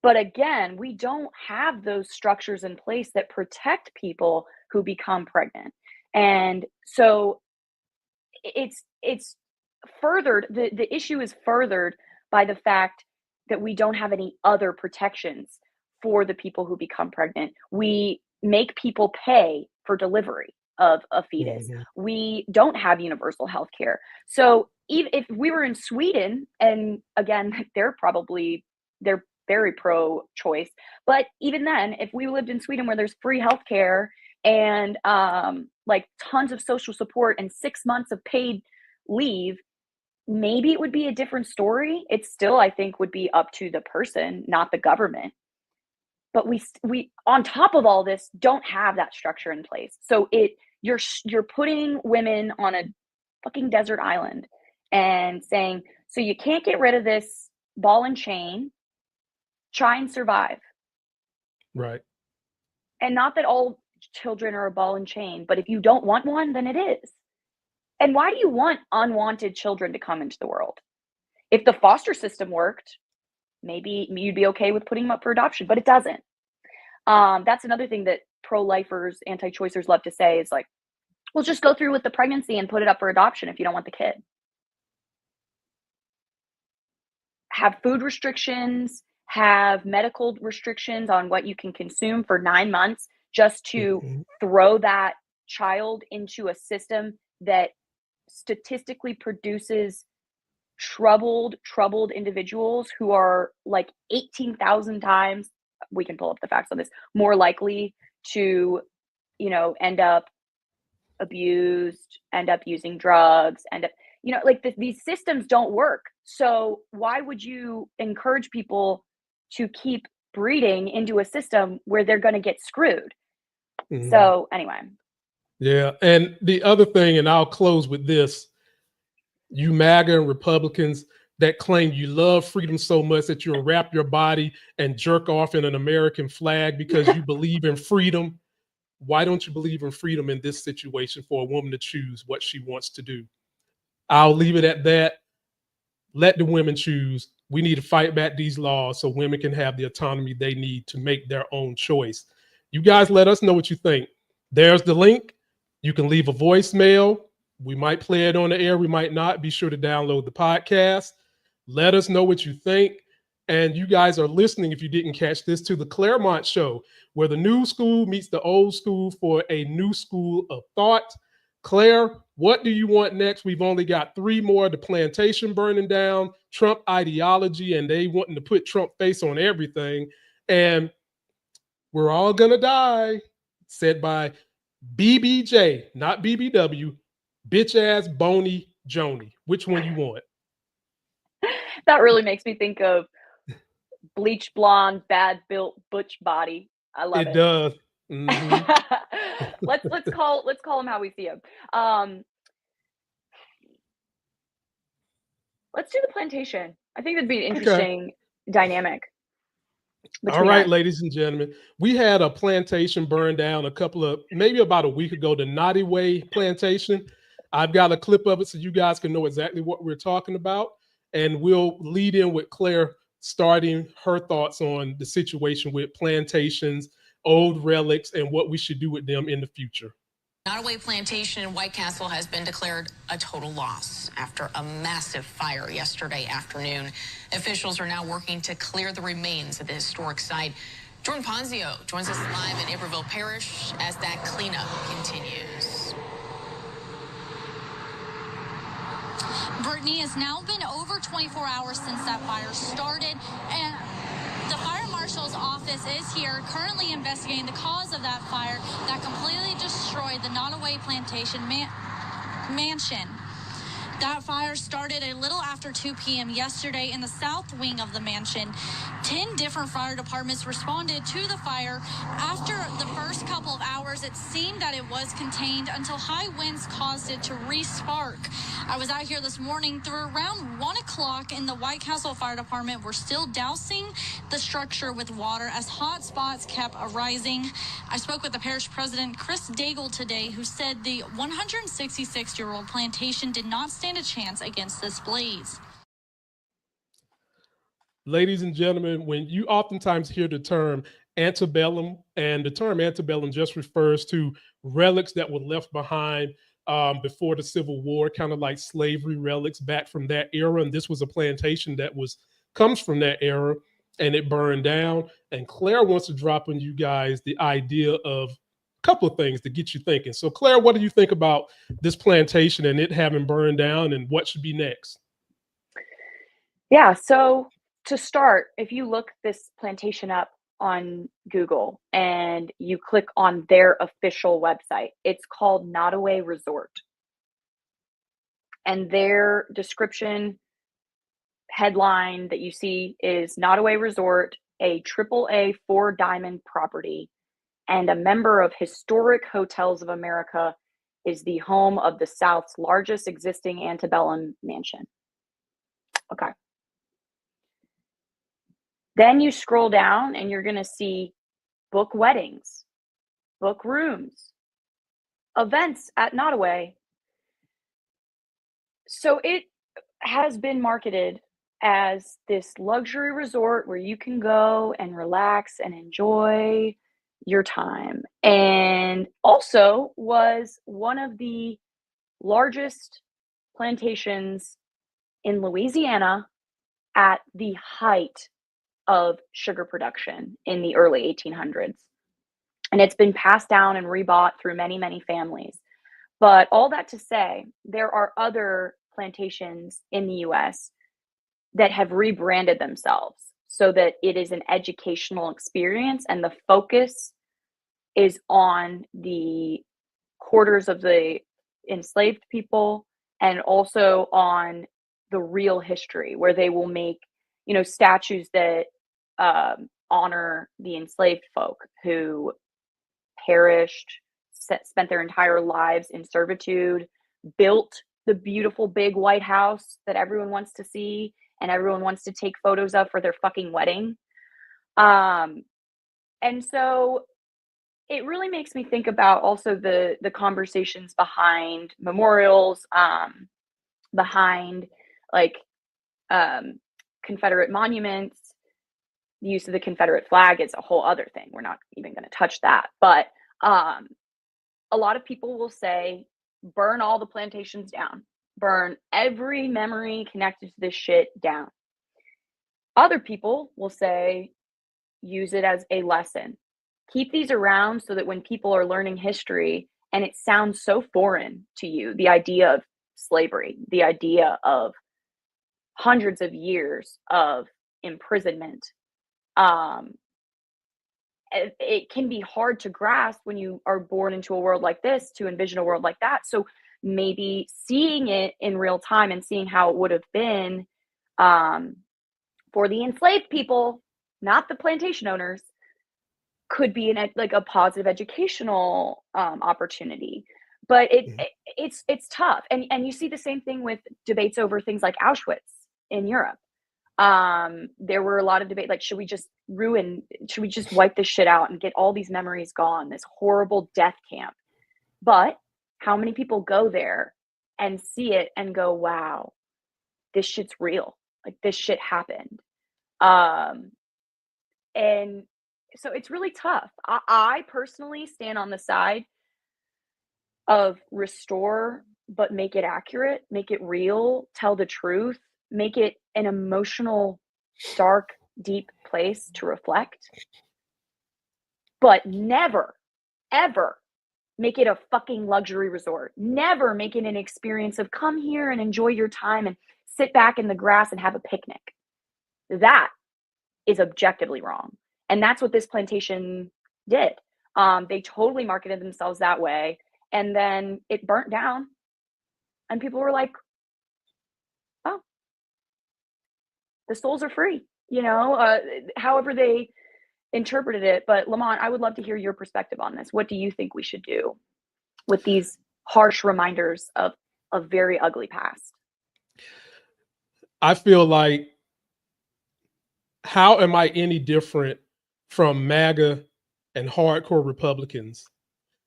Speaker 5: But again, we don't have those structures in place that protect people who become pregnant. And so it's furthered, the issue is furthered by the fact that we don't have any other protections for the people who become pregnant. We make people pay for delivery of a fetus. Mm-hmm. We don't have universal health care. So even if we were in Sweden, and again, they're very pro-choice, but even then, if we lived in Sweden where there's free healthcare and like tons of social support and 6 months of paid leave, maybe it would be a different story. It still, I think, would be up to the person, not the government. But we on top of all this don't have that structure in place. So you're putting women on a fucking desert island and saying, so you can't get rid of this ball and chain. Try and survive.
Speaker 3: Right.
Speaker 5: And not that all children are a ball and chain, but if you don't want one, then it is. And why do you want unwanted children to come into the world? If the foster system worked, maybe you'd be okay with putting them up for adoption, but it doesn't. That's another thing that pro-lifers, anti-choicers love to say is like, well, just go through with the pregnancy and put it up for adoption if you don't want the kid. Have food restrictions, have medical restrictions on what you can consume for 9 months just to throw that child into a system that statistically produces troubled individuals who are like 18,000 times, we can pull up the facts on this, more likely to, end up abused, end up using drugs, end up, these systems don't work. So why would you encourage people to keep breeding into a system where they're going to get screwed? Mm-hmm. So anyway.
Speaker 3: Yeah. And the other thing, and I'll close with this, you MAGA and Republicans that claim you love freedom so much that you'll wrap your body and jerk off in an American flag because you believe in freedom. Why don't you believe in freedom in this situation for a woman to choose what she wants to do? I'll leave it at that. Let the women choose. We need to fight back these laws so women can have the autonomy they need to make their own choice. You guys let us know what you think. There's the link. You can leave a voicemail. We might play it on the air. We might not. Be sure to download the podcast. Let us know what you think. And you guys are listening, if you didn't catch this, to the Claremont Show, where the new school meets the old school for a new school of thought. Claire, what do you want next? We've only got 3 more. The plantation burning down, Trump ideology, and they wanting to put Trump face on everything. And we're all going to die, said by BBJ, not BBW, bitch ass bony Joni. Which one you want?
Speaker 5: That really makes me think of bleach blonde, bad built butch body. I love it.
Speaker 3: It does. Mm-hmm.
Speaker 5: let's call him how we see him. Let's do the plantation. I think that'd be interesting. dynamic.
Speaker 3: All right,
Speaker 5: Us.
Speaker 3: ladies and gentlemen, we had a plantation burn down maybe about a week ago, the Naughty Way plantation. I've got a clip of it so you guys can know exactly what we're talking about. And we'll lead in with Claire starting her thoughts on the situation with plantations, old relics, and what we should do with them in the future.
Speaker 9: Nottoway Plantation in White Castle has been declared a total loss after a massive fire yesterday afternoon. Officials are now working to clear the remains of the historic site. Jordan Ponzio joins us live in Naperville Parish as that cleanup continues.
Speaker 10: Brittany, it's now been over 24 hours since that fire started, and the fire marshal's office is here currently investigating the cause of that fire that completely destroyed the Nottoway Plantation mansion. That fire started a little after 2 p.m. yesterday in the south wing of the mansion. 10 different fire departments responded to the fire. After the first couple of hours, it seemed that it was contained until high winds caused it to re-spark. I was out here this morning through around 1 o'clock, and the White Castle Fire Department were still dousing the structure with water as hot spots kept arising. I spoke with the parish president, Chris Daigle, today, who said the 166-year-old plantation did not stand a chance against this blaze.
Speaker 3: Ladies and gentlemen, when you oftentimes hear the term antebellum, and the term antebellum just refers to relics that were left behind before the Civil War, kind of like slavery relics back from that era. And this was a plantation that comes from that era, and it burned down. And Claire wants to drop on you guys the idea of a couple of things to get you thinking. So Claire, what do you think about this plantation and it having burned down, and what should be next?
Speaker 5: Yeah, so to start, if you look this plantation up on Google and you click on their official website, it's called Nottoway Resort. And their description headline that you see is Nottoway Resort, a AAA 4-diamond property and a member of Historic Hotels of America, is the home of the South's largest existing antebellum mansion. Okay. Then you scroll down and you're going to see book weddings, book rooms, events at Nottoway. So it has been marketed as this luxury resort where you can go and relax and enjoy your time, and also was one of the largest plantations in Louisiana at the height of sugar production in the early 1800s. And it's been passed down and rebought through many, many families. But all that to say, there are other plantations in the US that have rebranded themselves so that it is an educational experience, and the focus is on the quarters of the enslaved people, and also on the real history, where they will make, statues that honor the enslaved folk who perished, spent their entire lives in servitude, built the beautiful big White House that everyone wants to see and everyone wants to take photos of for their fucking wedding. And so it really makes me think about also the conversations behind memorials, behind Confederate monuments. The use of the Confederate flag is a whole other thing. We're not even going to touch that. But a lot of people will say, burn all the plantations down. Burn every memory connected to this shit down. Other people will say, use it as a lesson. Keep these around so that when people are learning history and it sounds so foreign to you, the idea of slavery, the idea of hundreds of years of imprisonment, it can be hard to grasp when you are born into a world like this, to envision a world like that. So maybe seeing it in real time and seeing how it would have been for the enslaved people, not the plantation owners, could be a positive educational opportunity. But it's tough, and you see the same thing with debates over things like Auschwitz in Europe. There were a lot of debate, like, should we just wipe this shit out and get all these memories gone, this horrible death camp? But how many people go there and see it and go, wow, this shit's real. Like, this shit happened. And so it's really tough. I personally stand on the side of restore, but make it accurate, make it real, tell the truth, make it an emotional, dark, deep place to reflect. But never, ever make it a fucking luxury resort. Never make it an experience of come here and enjoy your time and sit back in the grass and have a picnic. That is objectively wrong. And that's what this plantation did. They totally marketed themselves that way. And then it burnt down. And people were like, oh, the souls are free, however they interpreted it. But Lamont, I would love to hear your perspective on this. What do you think we should do with these harsh reminders of a very ugly past?
Speaker 3: I feel like, how am I any different from MAGA and hardcore Republicans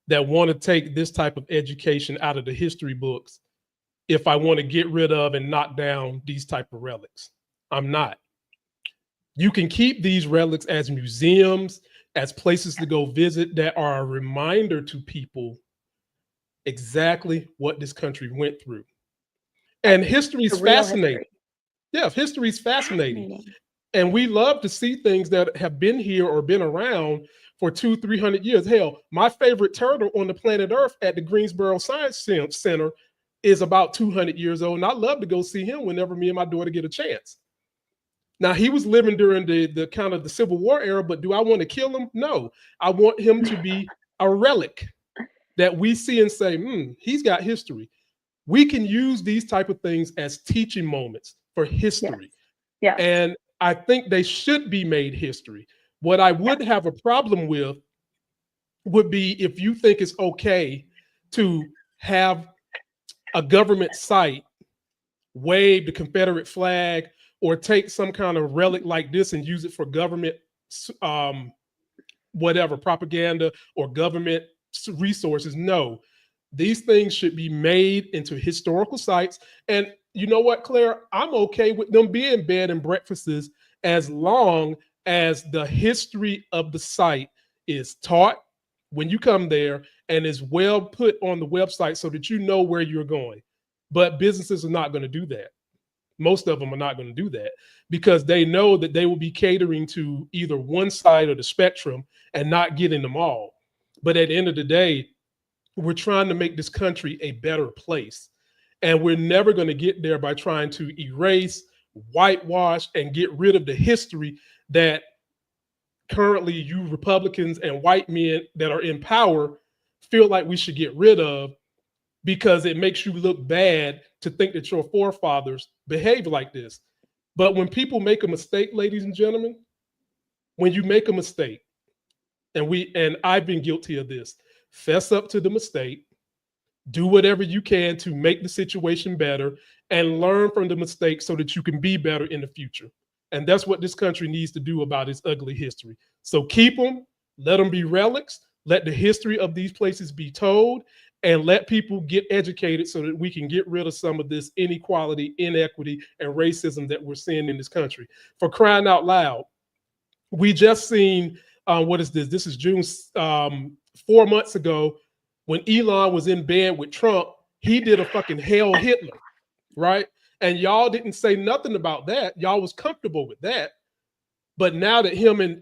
Speaker 3: that want to take this type of education out of the history books if I want to get rid of and knock down these type of relics? I'm not. You can keep these relics as museums, as places to go visit that are a reminder to people exactly what this country went through. And history is fascinating. Yeah, history is fascinating. And we love to see things that have been here or been around for 200-300 years. Hell, my favorite turtle on the planet Earth at the Greensboro Science Center is about 200 years old. And I love to go see him whenever me and my daughter get a chance. Now, he was living during the kind of the Civil War era, but do I want to kill him? No. I want him to be a relic that we see and say, he's got history. We can use these type of things as teaching moments for history.
Speaker 5: Yeah.
Speaker 3: And I think they should be made history. What I would have a problem with would be if you think it's okay to have a government site wave the Confederate flag or take some kind of relic like this and use it for government whatever, propaganda or government resources. No, these things should be made into historical sites. And you know what, Claire? I'm okay with them being bed and breakfasts as long as the history of the site is taught when you come there and is well put on the website so that you know where you're going. But businesses are not going to do that. Most of them are not going to do that because they know that they will be catering to either one side of the spectrum and not getting them all. But at the end of the day, we're trying to make this country a better place. And we're never going to get there by trying to erase, whitewash, and get rid of the history that currently you Republicans and white men that are in power feel like we should get rid of, because it makes you look bad to think that your forefathers behaved like this. But when people make a mistake, ladies and gentlemen, when you make a mistake, and I've been guilty of this, fess up to the mistake, do whatever you can to make the situation better, and learn from the mistake so that you can be better in the future. And that's what this country needs to do about its ugly history. So keep them, let them be relics, let the history of these places be told, and let people get educated so that we can get rid of some of this inequality, inequity, and racism that we're seeing in this country. For crying out loud, we just seen, what is this? This is June, 4 months ago, when Elon was in bed with Trump, he did a fucking Hail Hitler, right? And y'all didn't say nothing about that. Y'all was comfortable with that. But now that him and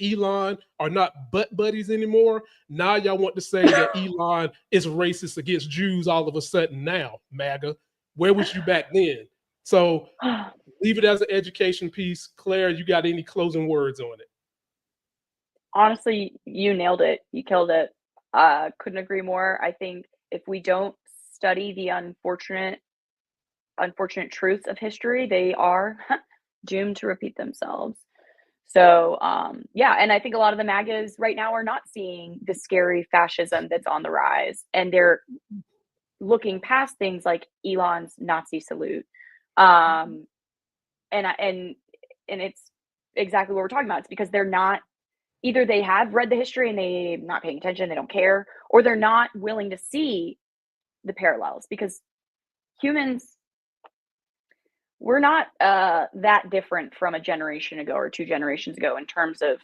Speaker 3: Elon are not butt buddies anymore, now y'all want to say that Elon is racist against Jews all of a sudden now, MAGA. Where was you back then? So leave it as an education piece. Claire, you got any closing words on it?
Speaker 5: Honestly, you nailed it. You killed it. Couldn't agree more. I think if we don't study the unfortunate truths of history, they are doomed to repeat themselves. So, yeah, and I think a lot of the MAGAs right now are not seeing the scary fascism that's on the rise, and they're looking past things like Elon's Nazi salute. and it's exactly what we're talking about. It's because they're not, either they have read the history and they're not paying attention, they don't care, or they're not willing to see the parallels, because humans, we're not that different from a generation ago or 2 generations ago in terms of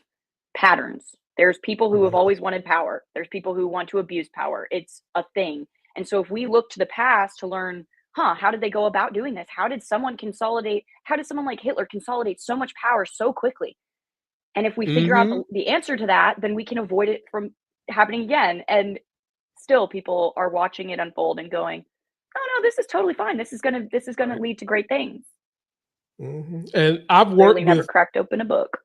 Speaker 5: patterns. There's people who have always wanted power. There's people who want to abuse power. It's a thing. And so if we look to the past to learn, how did they go about doing this? How did someone like Hitler consolidate so much power so quickly? And if we figure out the answer to that, then we can avoid it from happening again. And still people are watching it unfold and going, oh no, this is totally fine. This is gonna lead to great things.
Speaker 3: And I've
Speaker 5: Clearly
Speaker 3: worked
Speaker 5: never
Speaker 3: with,
Speaker 5: cracked open a book.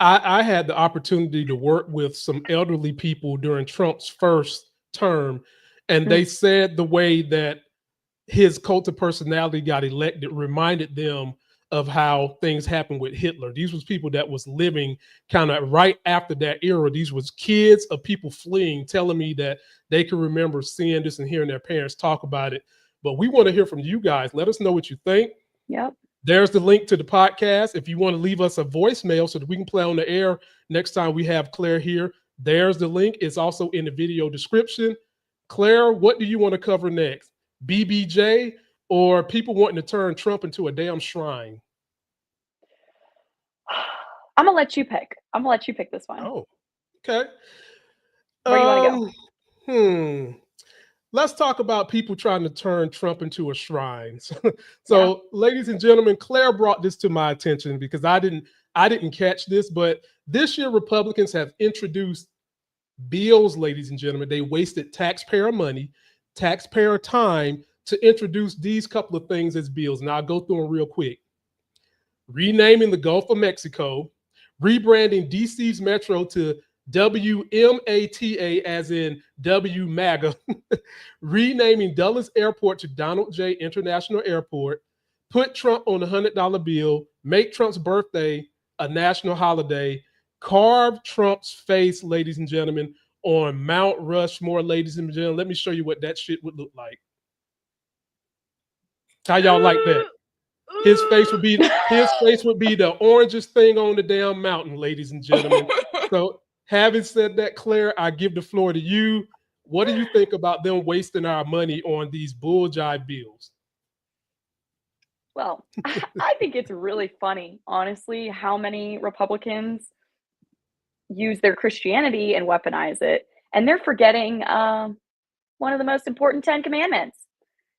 Speaker 3: I had the opportunity to work with some elderly people during Trump's first term, and they said the way that his cult of personality got elected reminded them of how things happened with Hitler. These was people that was living kind of right after that era. These was kids of people fleeing, telling me that they can remember seeing this and hearing their parents talk about it. But we want to hear from you guys. Let us know what you think.
Speaker 5: Yep.
Speaker 3: There's the link to the podcast. If you want to leave us a voicemail so that we can play on the air next time we have Claire here, there's the link. It's also in the video description. Claire, what do you want to cover next? BBJ or people wanting to turn Trump into a damn shrine?
Speaker 5: I'm gonna let you pick. I'm gonna let you pick this one.
Speaker 3: Oh, okay.
Speaker 5: Where do you want to
Speaker 3: go? Let's talk about people trying to turn Trump into a shrine. So, ladies and gentlemen, Claire brought this to my attention because I didn't catch this, but this year Republicans have introduced bills, ladies and gentlemen. They wasted taxpayer money, taxpayer time to introduce these couple of things as bills. Now I'll go through them real quick. Renaming the Gulf of Mexico, rebranding DC's metro to WMATA as in WMAGA, renaming Dulles Airport to Donald J. International Airport, put Trump on the $100 bill, make Trump's birthday a national holiday, carve Trump's face, ladies and gentlemen, on Mount Rushmore, ladies and gentlemen. Let me show you what that shit would look like. How y'all like that? His face would be the orangest thing on the damn mountain, ladies and gentlemen. So having said that, Claire, I give the floor to you. What do you think about them wasting our money on these bull jive bills?
Speaker 5: Well, I think it's really funny, honestly, how many Republicans use their Christianity and weaponize it. And they're forgetting one of the most important 10 commandments.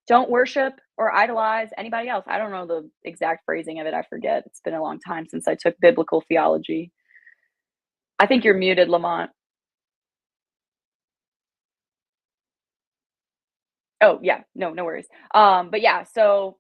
Speaker 5: Don't worship or idolize anybody else. I don't know the exact phrasing of it. I forget. It's been a long time since I took biblical theology. I think you're muted, Lamont. Oh, yeah. No worries. But yeah, so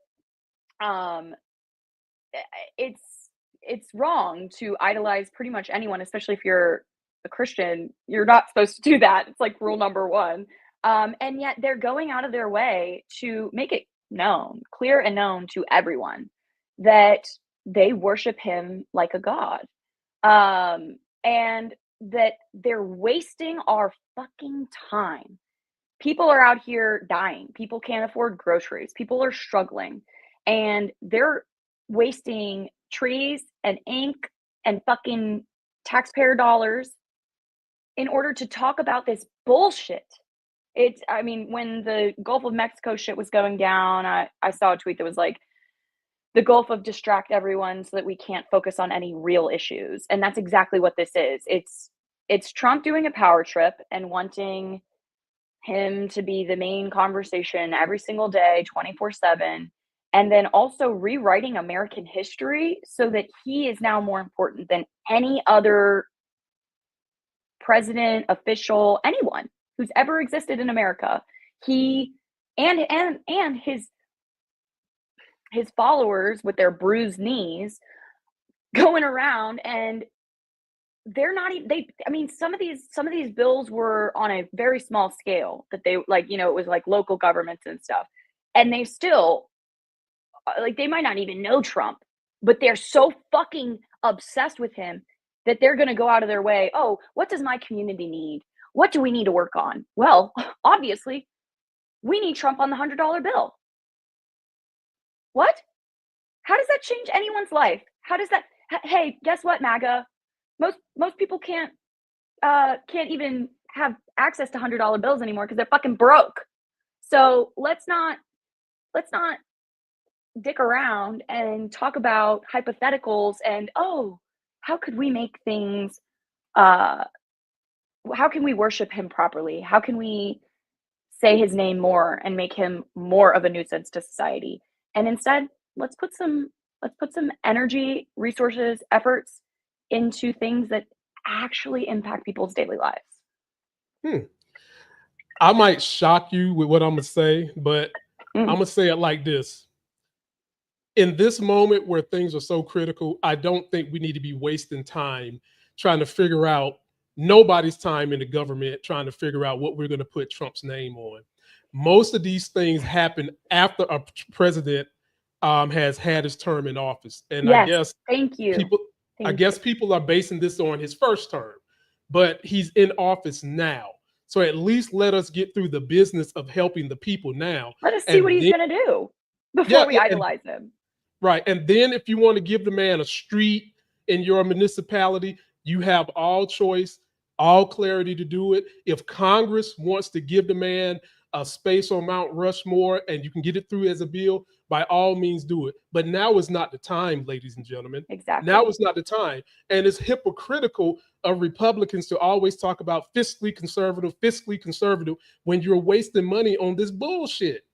Speaker 5: it's wrong to idolize pretty much anyone, especially if you're a Christian. You're not supposed to do that. It's like rule number 1. And yet they're going out of their way to make it known, clear and known to everyone that they worship him like a god. And that they're wasting our fucking time. People are out here dying. People can't afford groceries. People are struggling. And they're wasting trees and ink and fucking taxpayer dollars in order to talk about this bullshit. I mean, when the Gulf of Mexico shit was going down, I saw a tweet that was like, the Gulf of distract everyone so that we can't focus on any real issues. And that's exactly what this is. It's Trump doing a power trip and wanting him to be the main conversation every single day, 24/7. And then also rewriting American history so that he is now more important than any other president, official, anyone who's ever existed in America. He and his followers with their bruised knees going around, and they're not even, I mean, some of these bills were on a very small scale that they, like, it was like local governments and stuff. And they still, like, they might not even know Trump, but they're so fucking obsessed with him that they're going to go out of their way. Oh, what does my community need? What do we need to work on? Well, obviously, we need Trump on the $100 bill. What? How does that change anyone's life? How does that, hey, guess what, MAGA? Most people can't even have access to $100 bills anymore because they're fucking broke. So let's not dick around and talk about hypotheticals and, oh, how could we make things, how can we worship him properly? How can we say his name more and make him more of a nuisance to society? And instead, let's put some energy, resources, efforts into things that actually impact people's daily lives.
Speaker 3: I might shock you with what I'm gonna say, but I'm gonna say it like this. In this moment where things are so critical, I don't think we need to be wasting time trying to figure out, nobody's time in the government trying to figure out what we're going to put Trump's name on. Most of these things happen after a president has had his term in office. And
Speaker 5: yes,
Speaker 3: I guess people are basing this on his first term, but he's in office now. So at least let us get through the business of helping the people now.
Speaker 5: Let us see what he's going to do before we idolize him.
Speaker 3: Right. And then if you want to give the man a street in your municipality, you have all choice, all clarity to do it. If Congress wants to give the man a space on Mount Rushmore and you can get it through as a bill, by all means do it. But now is not the time, ladies and gentlemen.
Speaker 5: Exactly.
Speaker 3: Now is not the time. And it's hypocritical of Republicans to always talk about fiscally conservative when you're wasting money on this bullshit.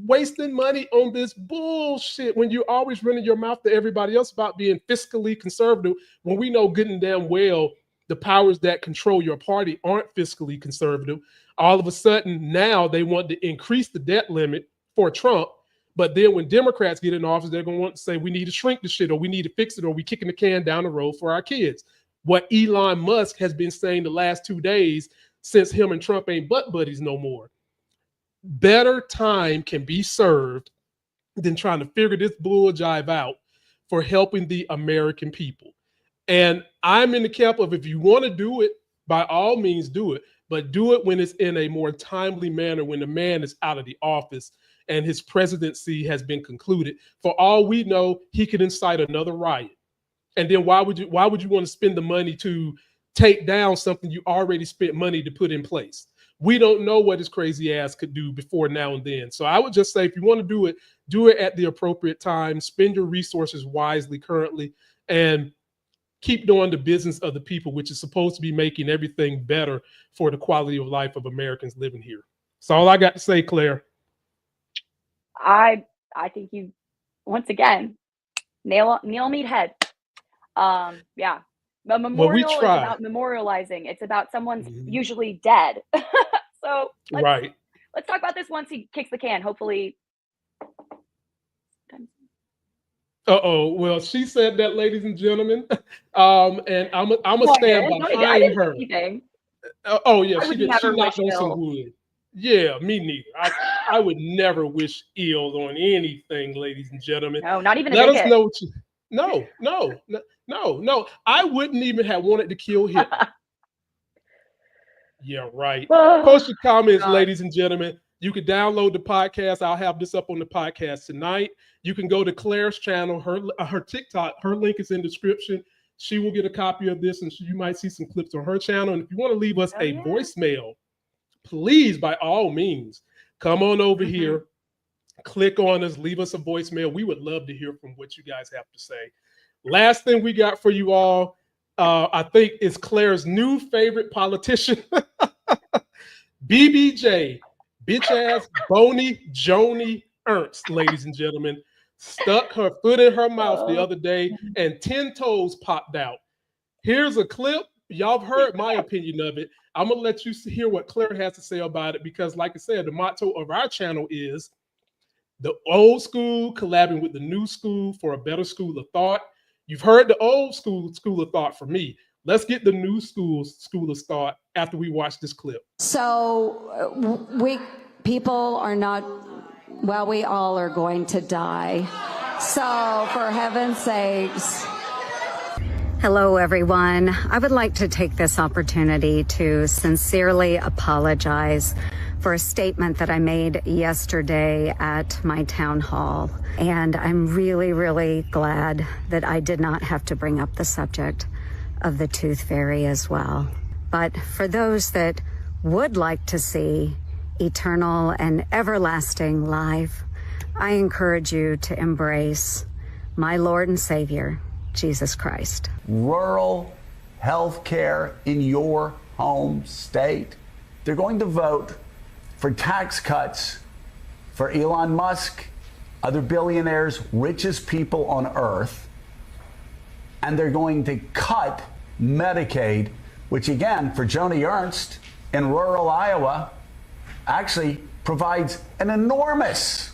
Speaker 3: Wasting money on this bullshit when you're always running your mouth to everybody else about being fiscally conservative, when we know good and damn well the powers that control your party aren't fiscally conservative. All of a sudden now they want to increase the debt limit for Trump, but then when Democrats get in office, they're going to want to say we need to shrink the shit, or we need to fix it, or we kicking the can down the road for our kids. What Elon Musk has been saying the last 2 days since him and Trump ain't butt buddies no more. Better time can be served than trying to figure this bull jive out for helping the American people. And I'm in the camp of, if you want to do it, by all means do it, but do it when it's in a more timely manner, when the man is out of the office and his presidency has been concluded. For all we know, he could incite another riot. And then why would you want to spend the money to take down something you already spent money to put in place? We don't know what his crazy ass could do before now and then. So I would just say, if you want to do it at the appropriate time, spend your resources wisely currently, and keep doing the business of the people, which is supposed to be making everything better for the quality of life of Americans living here. That's all I got to say, Claire.
Speaker 5: I think you, once again, nail meat head. Yeah. The memorial is about memorializing. It's about someone's usually dead. So let's talk about this once he kicks the can. Hopefully.
Speaker 3: Well, she said that, ladies and gentlemen. And I'm gonna stand behind her. She did. She knocked on some wood. Yeah, me neither. I would never wish ill on anything, ladies and gentlemen.
Speaker 5: No, not even.
Speaker 3: Let us know what you. No. I wouldn't even have wanted to kill him. Yeah, right. Post your comments, ladies and gentlemen. You can download the podcast. I'll have this up on the podcast tonight. You can go to Claire's channel, her TikTok. Her link is in the description. She will get a copy of this, and you might see some clips on her channel. And if you want to leave us a voicemail, please, by all means, come on over here. Click on us. Leave us a voicemail. We would love to hear from what you guys have to say. Last thing we got for you all, I think, is Claire's new favorite politician, BBJ, bitch ass Boney Joni Ernst, ladies and gentlemen, stuck her foot in her mouth the other day and 10 toes popped out. Here's a clip. Y'all have heard my opinion of it. I'm going to let you hear what Claire has to say about it, because like I said, the motto of our channel is the old school collabing with the new school for a better school of thought. You've heard the old school of thought from me. Let's get the new school of thought after we watch this clip.
Speaker 1: So people are not, well, we all are going to die. So for heaven's sakes. Hello, everyone. I would like to take this opportunity to sincerely apologize for a statement that I made yesterday at my town hall. And I'm really, really glad that I did not have to bring up the subject of the tooth fairy as well. But for those that would like to see eternal and everlasting life, I encourage you to embrace my Lord and Savior, Jesus Christ.
Speaker 11: Rural health care in your home state. They're going to vote for tax cuts for Elon Musk, other billionaires, richest people on earth, and they're going to cut Medicaid, which again, for Joni Ernst in rural Iowa, actually provides an enormous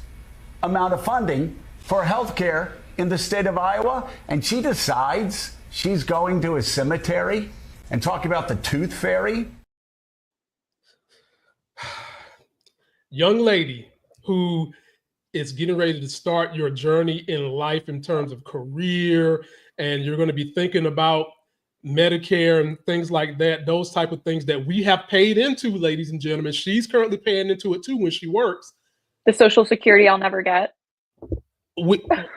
Speaker 11: amount of funding for health care in the state of Iowa, and she decides she's going to a cemetery and talk about the tooth fairy.
Speaker 3: Young lady who is getting ready to start your journey in life in terms of career, and you're going to be thinking about Medicare and things like that, those type of things that we have paid into, ladies and gentlemen. She's currently paying into it too when she works.
Speaker 5: The Social Security I'll never get.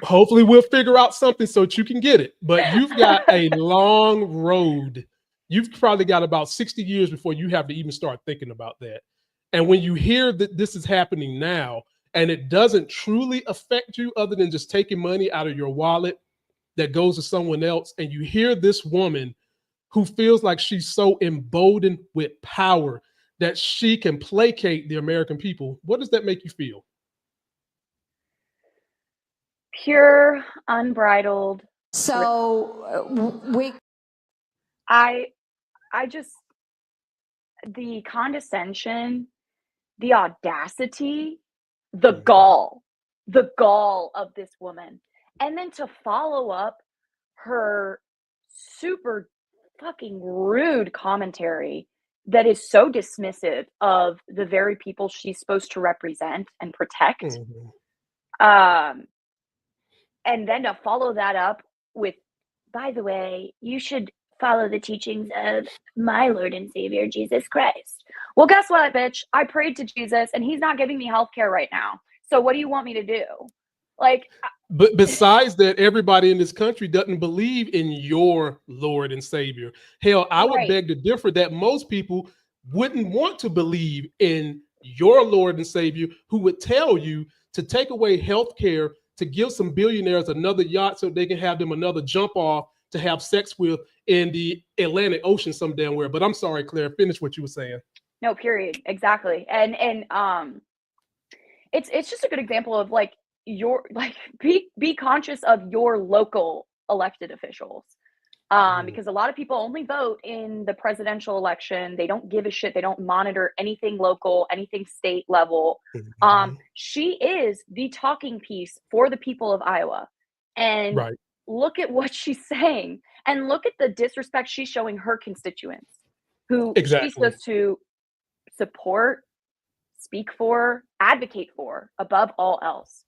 Speaker 3: Hopefully we'll figure out something so that you can get it. But you've got a long road. You've probably got about 60 years before you have to even start thinking about that. And when you hear that this is happening now, and it doesn't truly affect you other than just taking money out of your wallet that goes to someone else, and you hear this woman who feels like she's so emboldened with power that she can placate the American people, what does that make you feel?
Speaker 5: Pure, unbridled.
Speaker 1: So
Speaker 5: I just, the condescension, the audacity, the gall of this woman. And then to follow up her super fucking rude commentary that is so dismissive of the very people she's supposed to represent and protect. And then to follow that up with, by the way, you should follow the teachings of my Lord and Savior, Jesus Christ. Well, guess what, bitch? I prayed to Jesus and he's not giving me health care right now. So what do you want me to do? Like,
Speaker 3: but besides that, everybody in this country doesn't believe in your Lord and Savior. Hell, I would beg to differ that most people wouldn't want to believe in your Lord and Savior, who would tell you to take away health care, to give some billionaires another yacht so they can have them another jump off to have sex with in the Atlantic Ocean some damn where. But I'm sorry, Claire, finish what you were saying.
Speaker 5: No, period. Exactly. And it's just a good example of like, your, like, be conscious of your local elected officials. Because a lot of people only vote in the presidential election. They don't give a shit. They don't monitor anything local, anything state level. She is the talking piece for the people of Iowa. And look at what she's saying. And look at the disrespect she's showing her constituents, who she's supposed to support, speak for, advocate for above all else.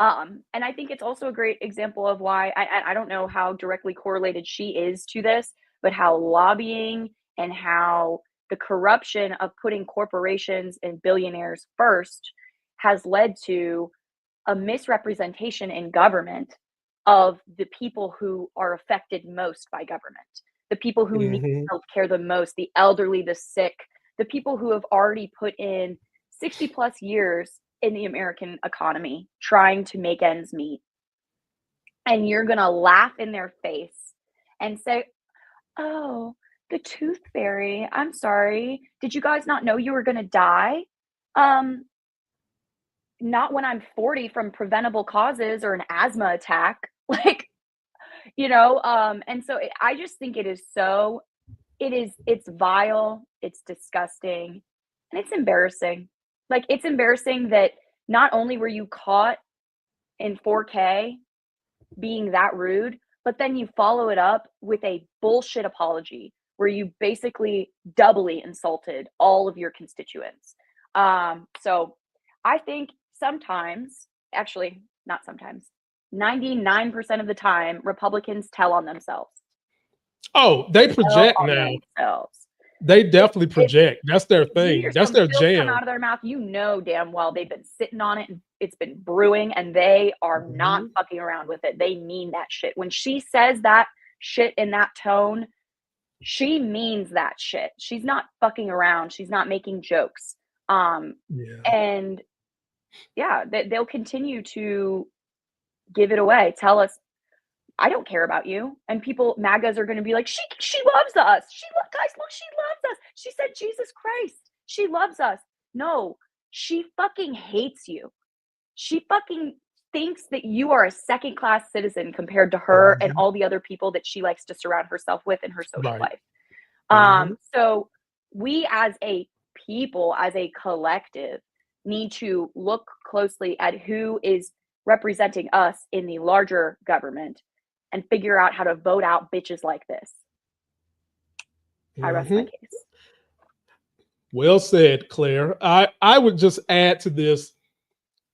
Speaker 5: And I think it's also a great example of why I don't know how directly correlated she is to this, but how lobbying and how the corruption of putting corporations and billionaires first has led to a misrepresentation in government of the people who are affected most by government, the people who need healthcare the most, the elderly, the sick, the people who have already put in 60 plus years in the American economy trying to make ends meet. And you're going to laugh in their face and say, oh, the tooth fairy, I'm sorry. Did you guys not know you were going to die? Not when I'm 40 from preventable causes or an asthma attack. Like, you know, and so I just think it's vile, it's disgusting, and it's embarrassing. Like, it's embarrassing that not only were you caught in 4K being that rude, but then you follow it up with a bullshit apology where you basically doubly insulted all of your constituents. So I think sometimes, actually not sometimes, 99% of the time, Republicans tell on themselves.
Speaker 3: Oh, they project now.
Speaker 5: Themselves.
Speaker 3: They definitely project. That's their thing. That's their jam.
Speaker 5: Come out of their mouth. You know damn well they've been sitting on it and it's been brewing, and they are not fucking around with it. They mean that shit. When she says that shit in that tone, she means that shit. She's not fucking around. She's not making jokes. And yeah, they'll continue to give it away. Tell us, I don't care about you. And people, MAGAs are going to be like, she loves us. Guys, look, she loves us. She said, Jesus Christ, she loves us. No, she fucking hates you. She fucking thinks that you are a second-class citizen compared to her and all the other people that she likes to surround herself with in her social life. So we as a people, as a collective, need to look closely at who is representing us in the larger government and figure out how to vote out bitches like this. I rest my case.
Speaker 3: Well said, Claire. I would just add to this,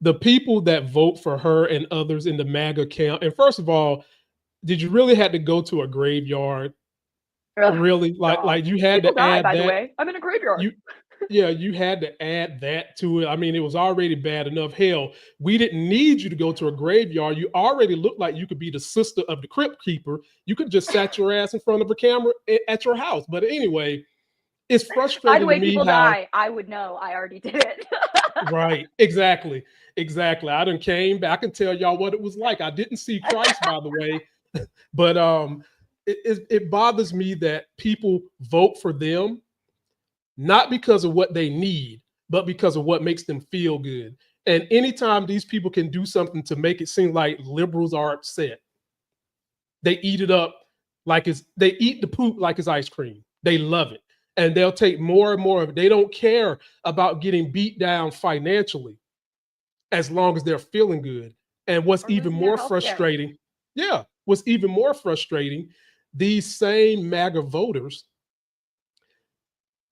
Speaker 3: the people that vote for her and others in the MAGA camp. And first of all, did you really have to go to a graveyard? Really? Like you had
Speaker 5: people
Speaker 3: to add
Speaker 5: by
Speaker 3: that?
Speaker 5: The way, I'm in a graveyard.
Speaker 3: You had to add that to it. I mean, it was already bad enough. Hell, we didn't need you to go to a graveyard. You already looked like you could be the sister of the crypt keeper. You could just sat your ass in front of a camera at your house. But anyway, it's frustrating. By the way,
Speaker 5: people die. I would know. I already did it.
Speaker 3: Right. Exactly. I done came back and tell y'all what it was like. I didn't see Christ, by the way. But it bothers me that people vote for them, not because of what they need, but because of what makes them feel good. And anytime these people can do something to make it seem like liberals are upset, they eat it up they eat the poop like it's ice cream. They love it. And they'll take more and more of it. They don't care about getting beat down financially as long as they're feeling good. And what's even more frustrating, these same MAGA voters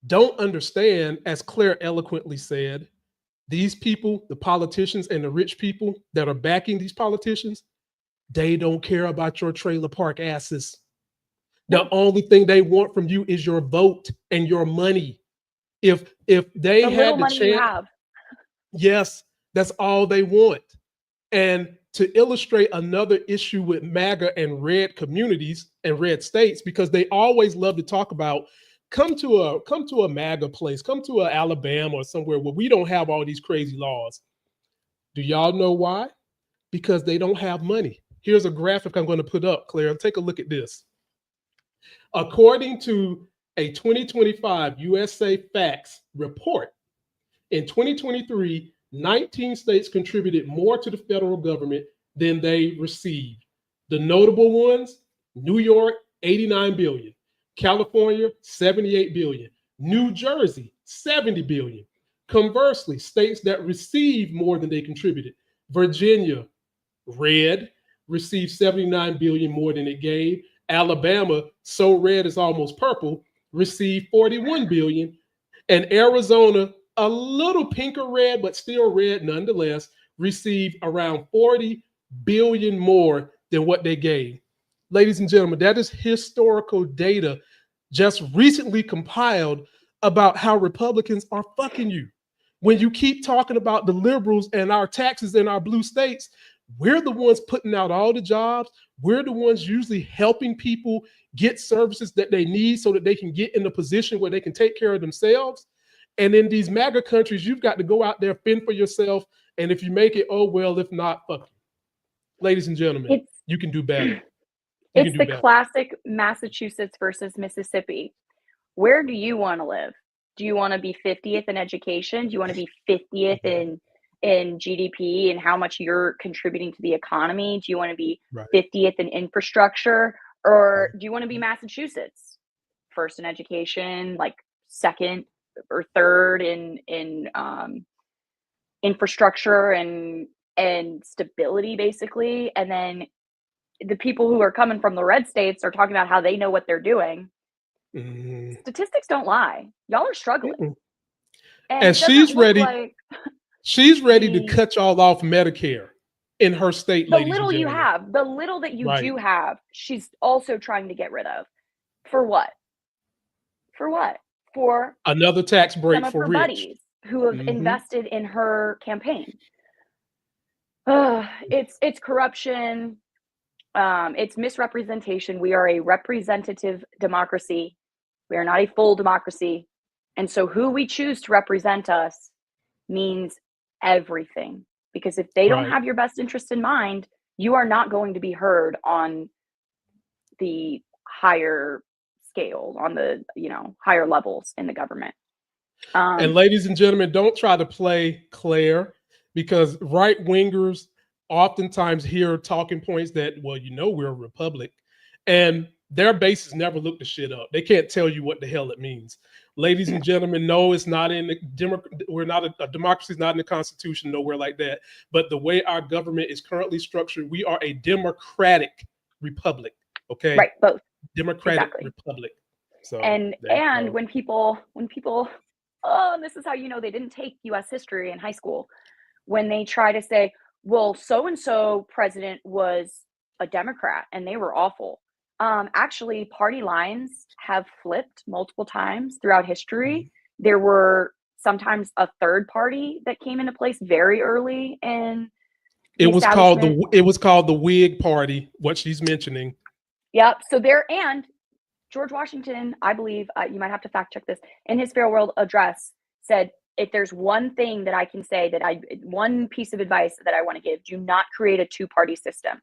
Speaker 3: don't understand, as Claire eloquently said, these people, the politicians and the rich people that are backing these politicians, they don't care about your trailer park asses. The only thing they want from you is your vote and your money. If they had the chance, yes, that's all they want. And to illustrate another issue with MAGA and red communities and red states, because they always love to talk about, come to a MAGA place, come to a Alabama or somewhere where we don't have all these crazy laws. Do y'all know why? Because they don't have money. Here's a graphic I'm going to put up, Claire. Take a look at this. According to a 2025 USA Facts report, in 2023, 19 states contributed more to the federal government than they received. The notable ones: New York, 89 billion. California, 78 billion. New Jersey, 70 billion. Conversely, states that received more than they contributed: Virginia, red, received 79 billion more than it gave. Alabama, so red it's almost purple, received 41 billion. And Arizona, a little pinker red, but still red nonetheless, received around 40 billion more than what they gave. Ladies and gentlemen, that is historical data just recently compiled about how Republicans are fucking you. When you keep talking about the liberals and our taxes in our blue states, we're the ones putting out all the jobs. We're the ones usually helping people get services that they need so that they can get in a position where they can take care of themselves. And in these MAGA countries, you've got to go out there, fend for yourself. And if you make it, oh, well, if not, fuck you. Ladies and gentlemen, you can do better.
Speaker 5: It's the classic Massachusetts versus Mississippi. Where do you want to live? Do you want to be 50th in education? Do you want to be 50th in GDP and how much you're contributing to the economy? Do you want to be 50th in infrastructure? Or do you want to be Massachusetts? First in education, like second or third in infrastructure and stability, basically. And then the people who are coming from the red states are talking about how they know what they're doing. Statistics don't lie. Y'all are struggling.
Speaker 3: And she's ready. She's ready to cut y'all off Medicare in her state.
Speaker 5: The little you have, the little that you do have, she's also trying to get rid of. For what? For what? For
Speaker 3: another tax break
Speaker 5: some of
Speaker 3: for
Speaker 5: her
Speaker 3: rich
Speaker 5: buddies who have invested in her campaign. It's corruption. It's misrepresentation. We are a representative democracy. We are not a full democracy. And so who we choose to represent us means everything. Because if they don't have your best interest in mind, you are not going to be heard on the higher scale, on the, higher levels in the government.
Speaker 3: And ladies and gentlemen, don't try to play Claire, because right-wingers oftentimes hear talking points that, well, we're a republic, and their bases never look the shit up. They can't tell you what the hell it means. Ladies and gentlemen, no, it's not in the we're not a democracy is not in the Constitution, nowhere like that. But the way our government is currently structured, we are a democratic republic. Okay,
Speaker 5: right, both
Speaker 3: democratic republic. So
Speaker 5: and when people, this is how they didn't take U.S. history in high school. When they try to say, well, so-and-so president was a Democrat and they were awful. Actually, party lines have flipped multiple times throughout history. There were sometimes a third party that came into place very early in
Speaker 3: it was called the Whig Party, what she's mentioning.
Speaker 5: Yep. So and George Washington, I believe, you might have to fact check this, in his farewell address said, if there's one thing that I can say one piece of advice that I want to give, do not create a two-party system,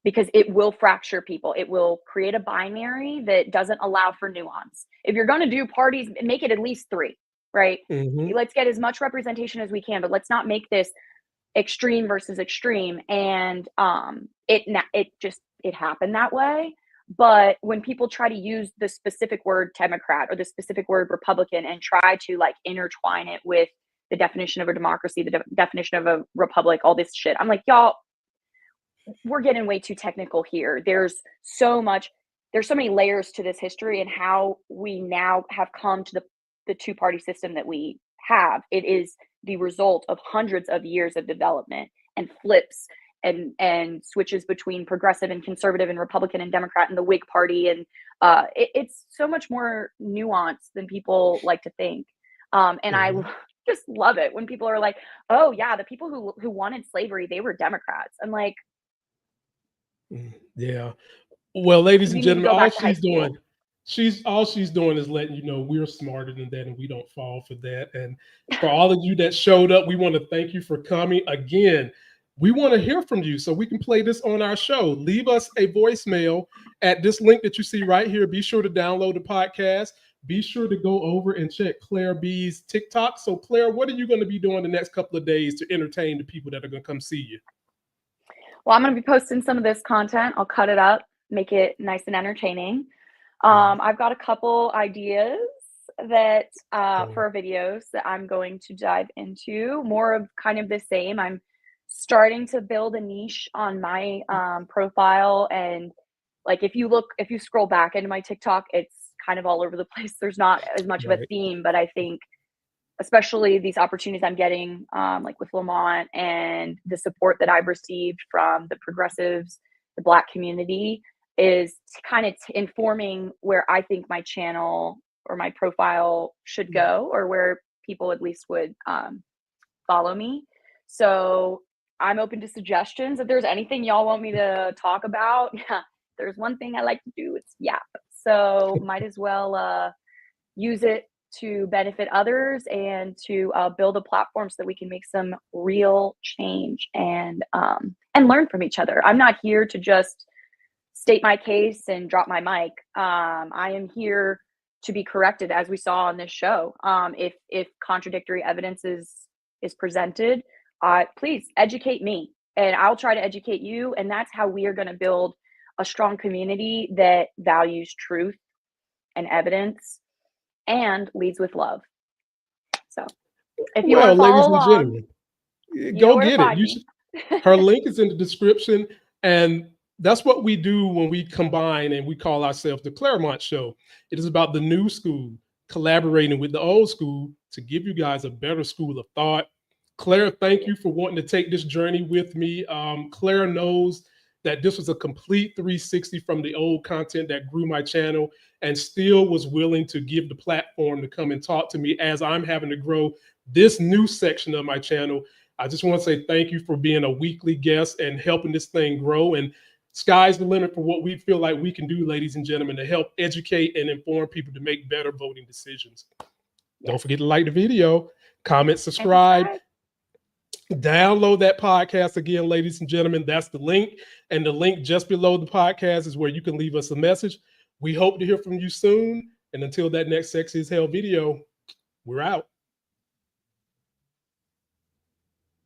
Speaker 5: because it will fracture people. It will create a binary that doesn't allow for nuance. If you're going to do parties, make it at least 3, right? Let's get as much representation as we can, but let's not make this extreme versus extreme. And it happened that way. But when people try to use the specific word Democrat or the specific word Republican and try to intertwine it with the definition of a democracy, the definition of a republic, all this shit, I'm like, y'all, we're getting way too technical here. There's so many layers to this history and how we now have come to the two-party system that we have. It is the result of hundreds of years of development and flips and switches between progressive and conservative and Republican and Democrat and the Whig Party. And it's so much more nuanced than people like to think. And I just love it when people are like, oh yeah, the people who wanted slavery, they were Democrats. I'm like,
Speaker 3: yeah. Well, ladies and gentlemen, all she's doing is letting you know we're smarter than that and we don't fall for that. And for all of you that showed up, we want to thank you for coming. Again, we want to hear from you so we can play this on our show. Leave us a voicemail at this link that you see right here. Be sure to download the podcast. Be sure to go over and check Claire B's TikTok. So Claire, what are you going to be doing the next couple of days to entertain the people that are going to come see you?
Speaker 5: Well, I'm going to be posting some of this content. I'll cut it up, make it nice and entertaining. I've got a couple ideas that for videos that I'm going to dive into, more of kind of the same. I'm starting to build a niche on my profile, and if you scroll back into my TikTok, it's kind of all over the place. There's not as much of a theme, but I think especially these opportunities I'm getting with Lamont and the support that I've received from the progressives, the Black community, is kind of informing where I think my channel or my profile should go, or where people at least would follow me. So I'm open to suggestions. If there's anything y'all want me to talk about, there's one thing I like to do, it's yap. So might as well use it to benefit others and to build a platform so that we can make some real change and learn from each other. I'm not here to just state my case and drop my mic. I am here to be corrected, as we saw on this show. If contradictory evidence is presented, please educate me and I'll try to educate you. And that's how we are going to build a strong community that values truth and evidence and leads with love. So if you want to follow along,
Speaker 3: go get it. Her link is in the description. And that's what we do when we combine and we call ourselves the Claremont Show. It is about the new school collaborating with the old school to give you guys a better school of thought. Claire, thank you for wanting to take this journey with me. Claire knows that this was a complete 360 from the old content that grew my channel, and still was willing to give the platform to come and talk to me as I'm having to grow this new section of my channel. I just want to say thank you for being a weekly guest and helping this thing grow. And sky's the limit for what we feel like we can do, ladies and gentlemen, to help educate and inform people to make better voting decisions. Don't forget to like the video, comment, subscribe. Download that podcast again, ladies and gentlemen. That's the link. And the link just below the podcast is where you can leave us a message. We hope to hear from you soon. And until that next Sexy as Hell video, we're out.